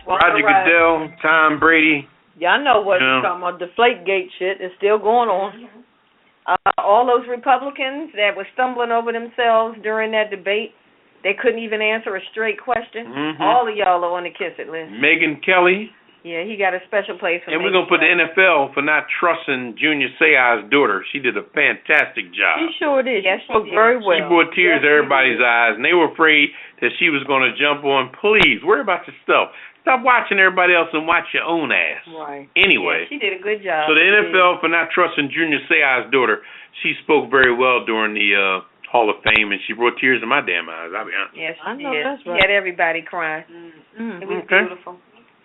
Roger Goodell, Tom Brady. Y'all know what Yeah. you're talking about. Deflategate shit is still going on. All those Republicans that were stumbling over themselves during that debate, they couldn't even answer a straight question. All of y'all are on the Kiss It list. Megyn Kelly. Yeah, he got a special place for And we're going to put the NFL for not trusting Junior Seau's daughter. She did a fantastic job. She sure did. Yes, She she spoke did. very well. She brought tears to everybody's eyes, and they were afraid that she was going to jump on. Please, worry about yourself. Stop watching everybody else and watch your own ass. Right. Anyway. Yeah, she did a good job. So the NFL, for not trusting Junior Seau's daughter, she spoke very well during the Hall of Fame, and she brought tears in my damn eyes, I'll be honest. Yes, I she know did. that's She right. had everybody crying. It was Okay. beautiful.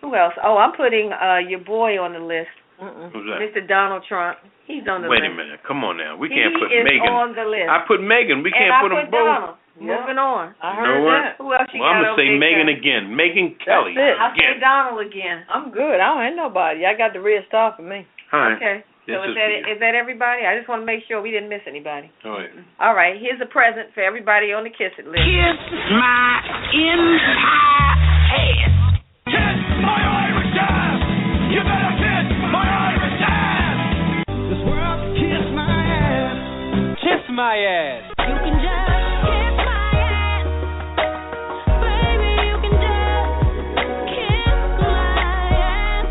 Who else? Oh, I'm putting your boy on the list, Who's that? Mr. Donald Trump. He's on the Wait list. a minute. Come on now. We He can't put is Megan. on the list. I put Megan. We and can't I put them put both. Donald. Moving on. I You know heard what? that. Who else you Well, got I'm going to on say Big Megan Time? again. Megan Kelly. That's it. I'll say Again. Donald again. I'm good. I don't ain't nobody. I got the red star for me. All right. Okay. This So is is that everybody? I just want to make sure we didn't miss anybody. All right. All right. Here's a present for everybody on the Kiss It list. Kiss my entire ass. Kiss my Irish ass. You better kiss my Irish ass. This world can kiss my ass. Kiss my ass. You can just kiss my ass, baby. You can just kiss my ass.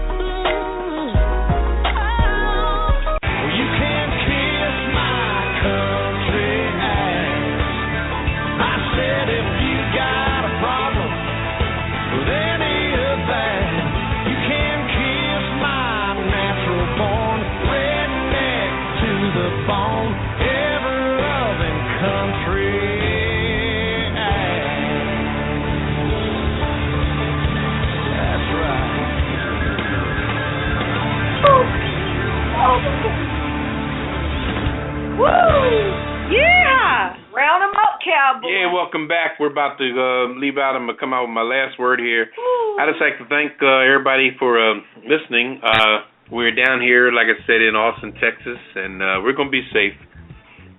Well, you can kiss my country ass. I said if you got a problem. Woo! Yeah! Round 'em up, cowboy. Yeah, welcome back. We're about to leave out. I'm going to come out with my last word here. I'd just like to thank everybody for listening. We're down here, like I said, in Austin, Texas, and we're going to be safe.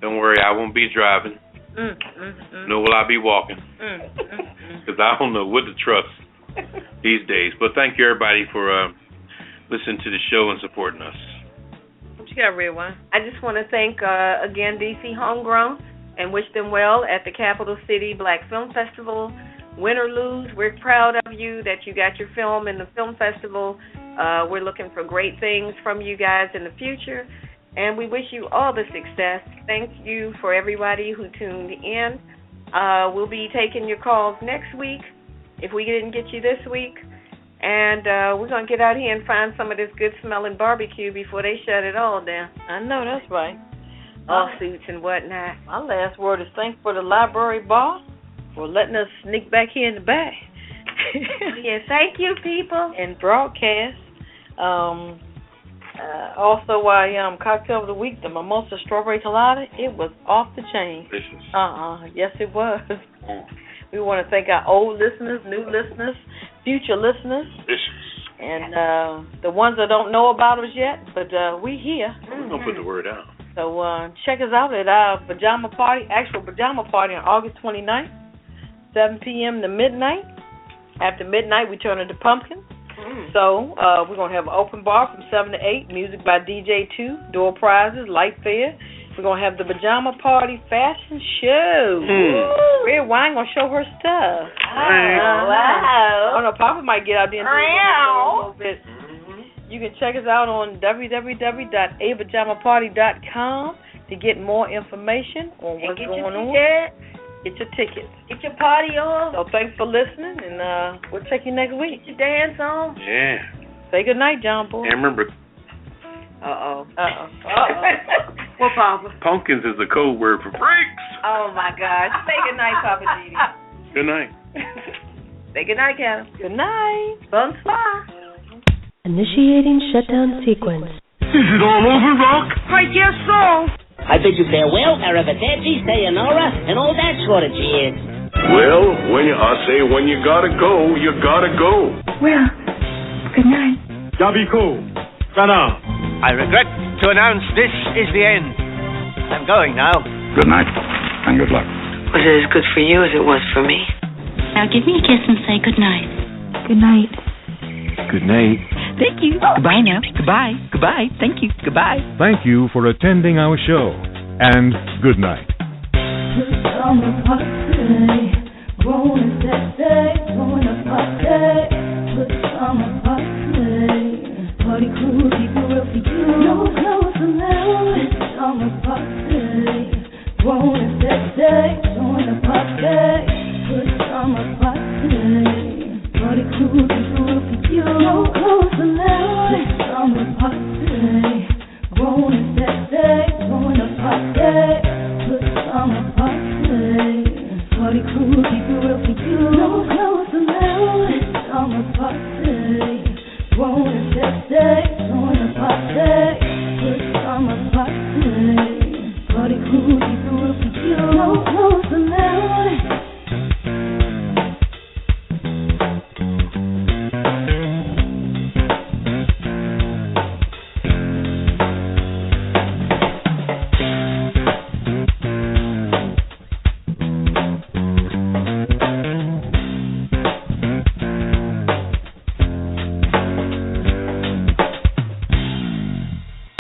Don't worry, I won't be driving. Nor will I be walking. Because I don't know what to trust these days. But thank you, everybody, for listening to the show and supporting us. What you got, Redwine? I just want to thank, again, DC Homegrown and wish them well at the Capital City Black Film Festival. Win or lose, we're proud of you that you got your film in the film festival. We're looking for great things from you guys in the future, and we wish you all the success. Thank you for everybody who tuned in. We'll be taking your calls next week if we didn't get you this week, and we're going to get out here and find some of this good-smelling barbecue before they shut it all down. I know, that's right. Lawsuits and whatnot. My last word is thanks for the library bar for letting us sneak back here in the back. Yeah, thank you, people. And broadcast. Also, cocktail of the week, the Mimosa Strawberry Colada, it was off the chain. Delicious. Yes, it was. We want to thank our old listeners, new listeners, future listeners. Delicious. And the ones that don't know about us yet, but we here. We're going to put the word out. So check us out at our Pajama Party, actual Pajama Party on August 29th, 7 p.m. to midnight. After midnight, we turn into pumpkins. So we're going to have an open bar from 7 to 8, music by DJ 2, door prizes, light fair. We're going to have the Pajama Party fashion show. Redwine going to show her stuff. Wow. Oh, no, Papa might get out there and do a little bit. You can check us out on www.apajamaparty.com to get more information on what's going on. Get your tickets. Get your party on. So thanks for listening, and we'll check you next week. Get your dance on. Yeah. Say good night, John Boy. And remember, What, Papa? pumpkins is a code word for freaks. Oh, my gosh. Say good night, Papa DD. Good night. Say good night, Ketel. Good night. Bonsoir. Initiating shutdown sequence. Is it all over, Rock? I guess so. I bid you farewell, arrivederci, sayonara, and all that sort of jazz. Well, when you gotta go, you gotta go. Well, good night. Yabiko. Sana. I regret to announce this is the end. I'm going now. Good night, and good luck. Was it as good for you as it was for me? Now give me a kiss and say good night. Good night. Good night. Thank you. Goodbye now. Goodbye. Goodbye. Thank you. Goodbye. Thank you for attending our show, and good night. Party crew, keep it real for you.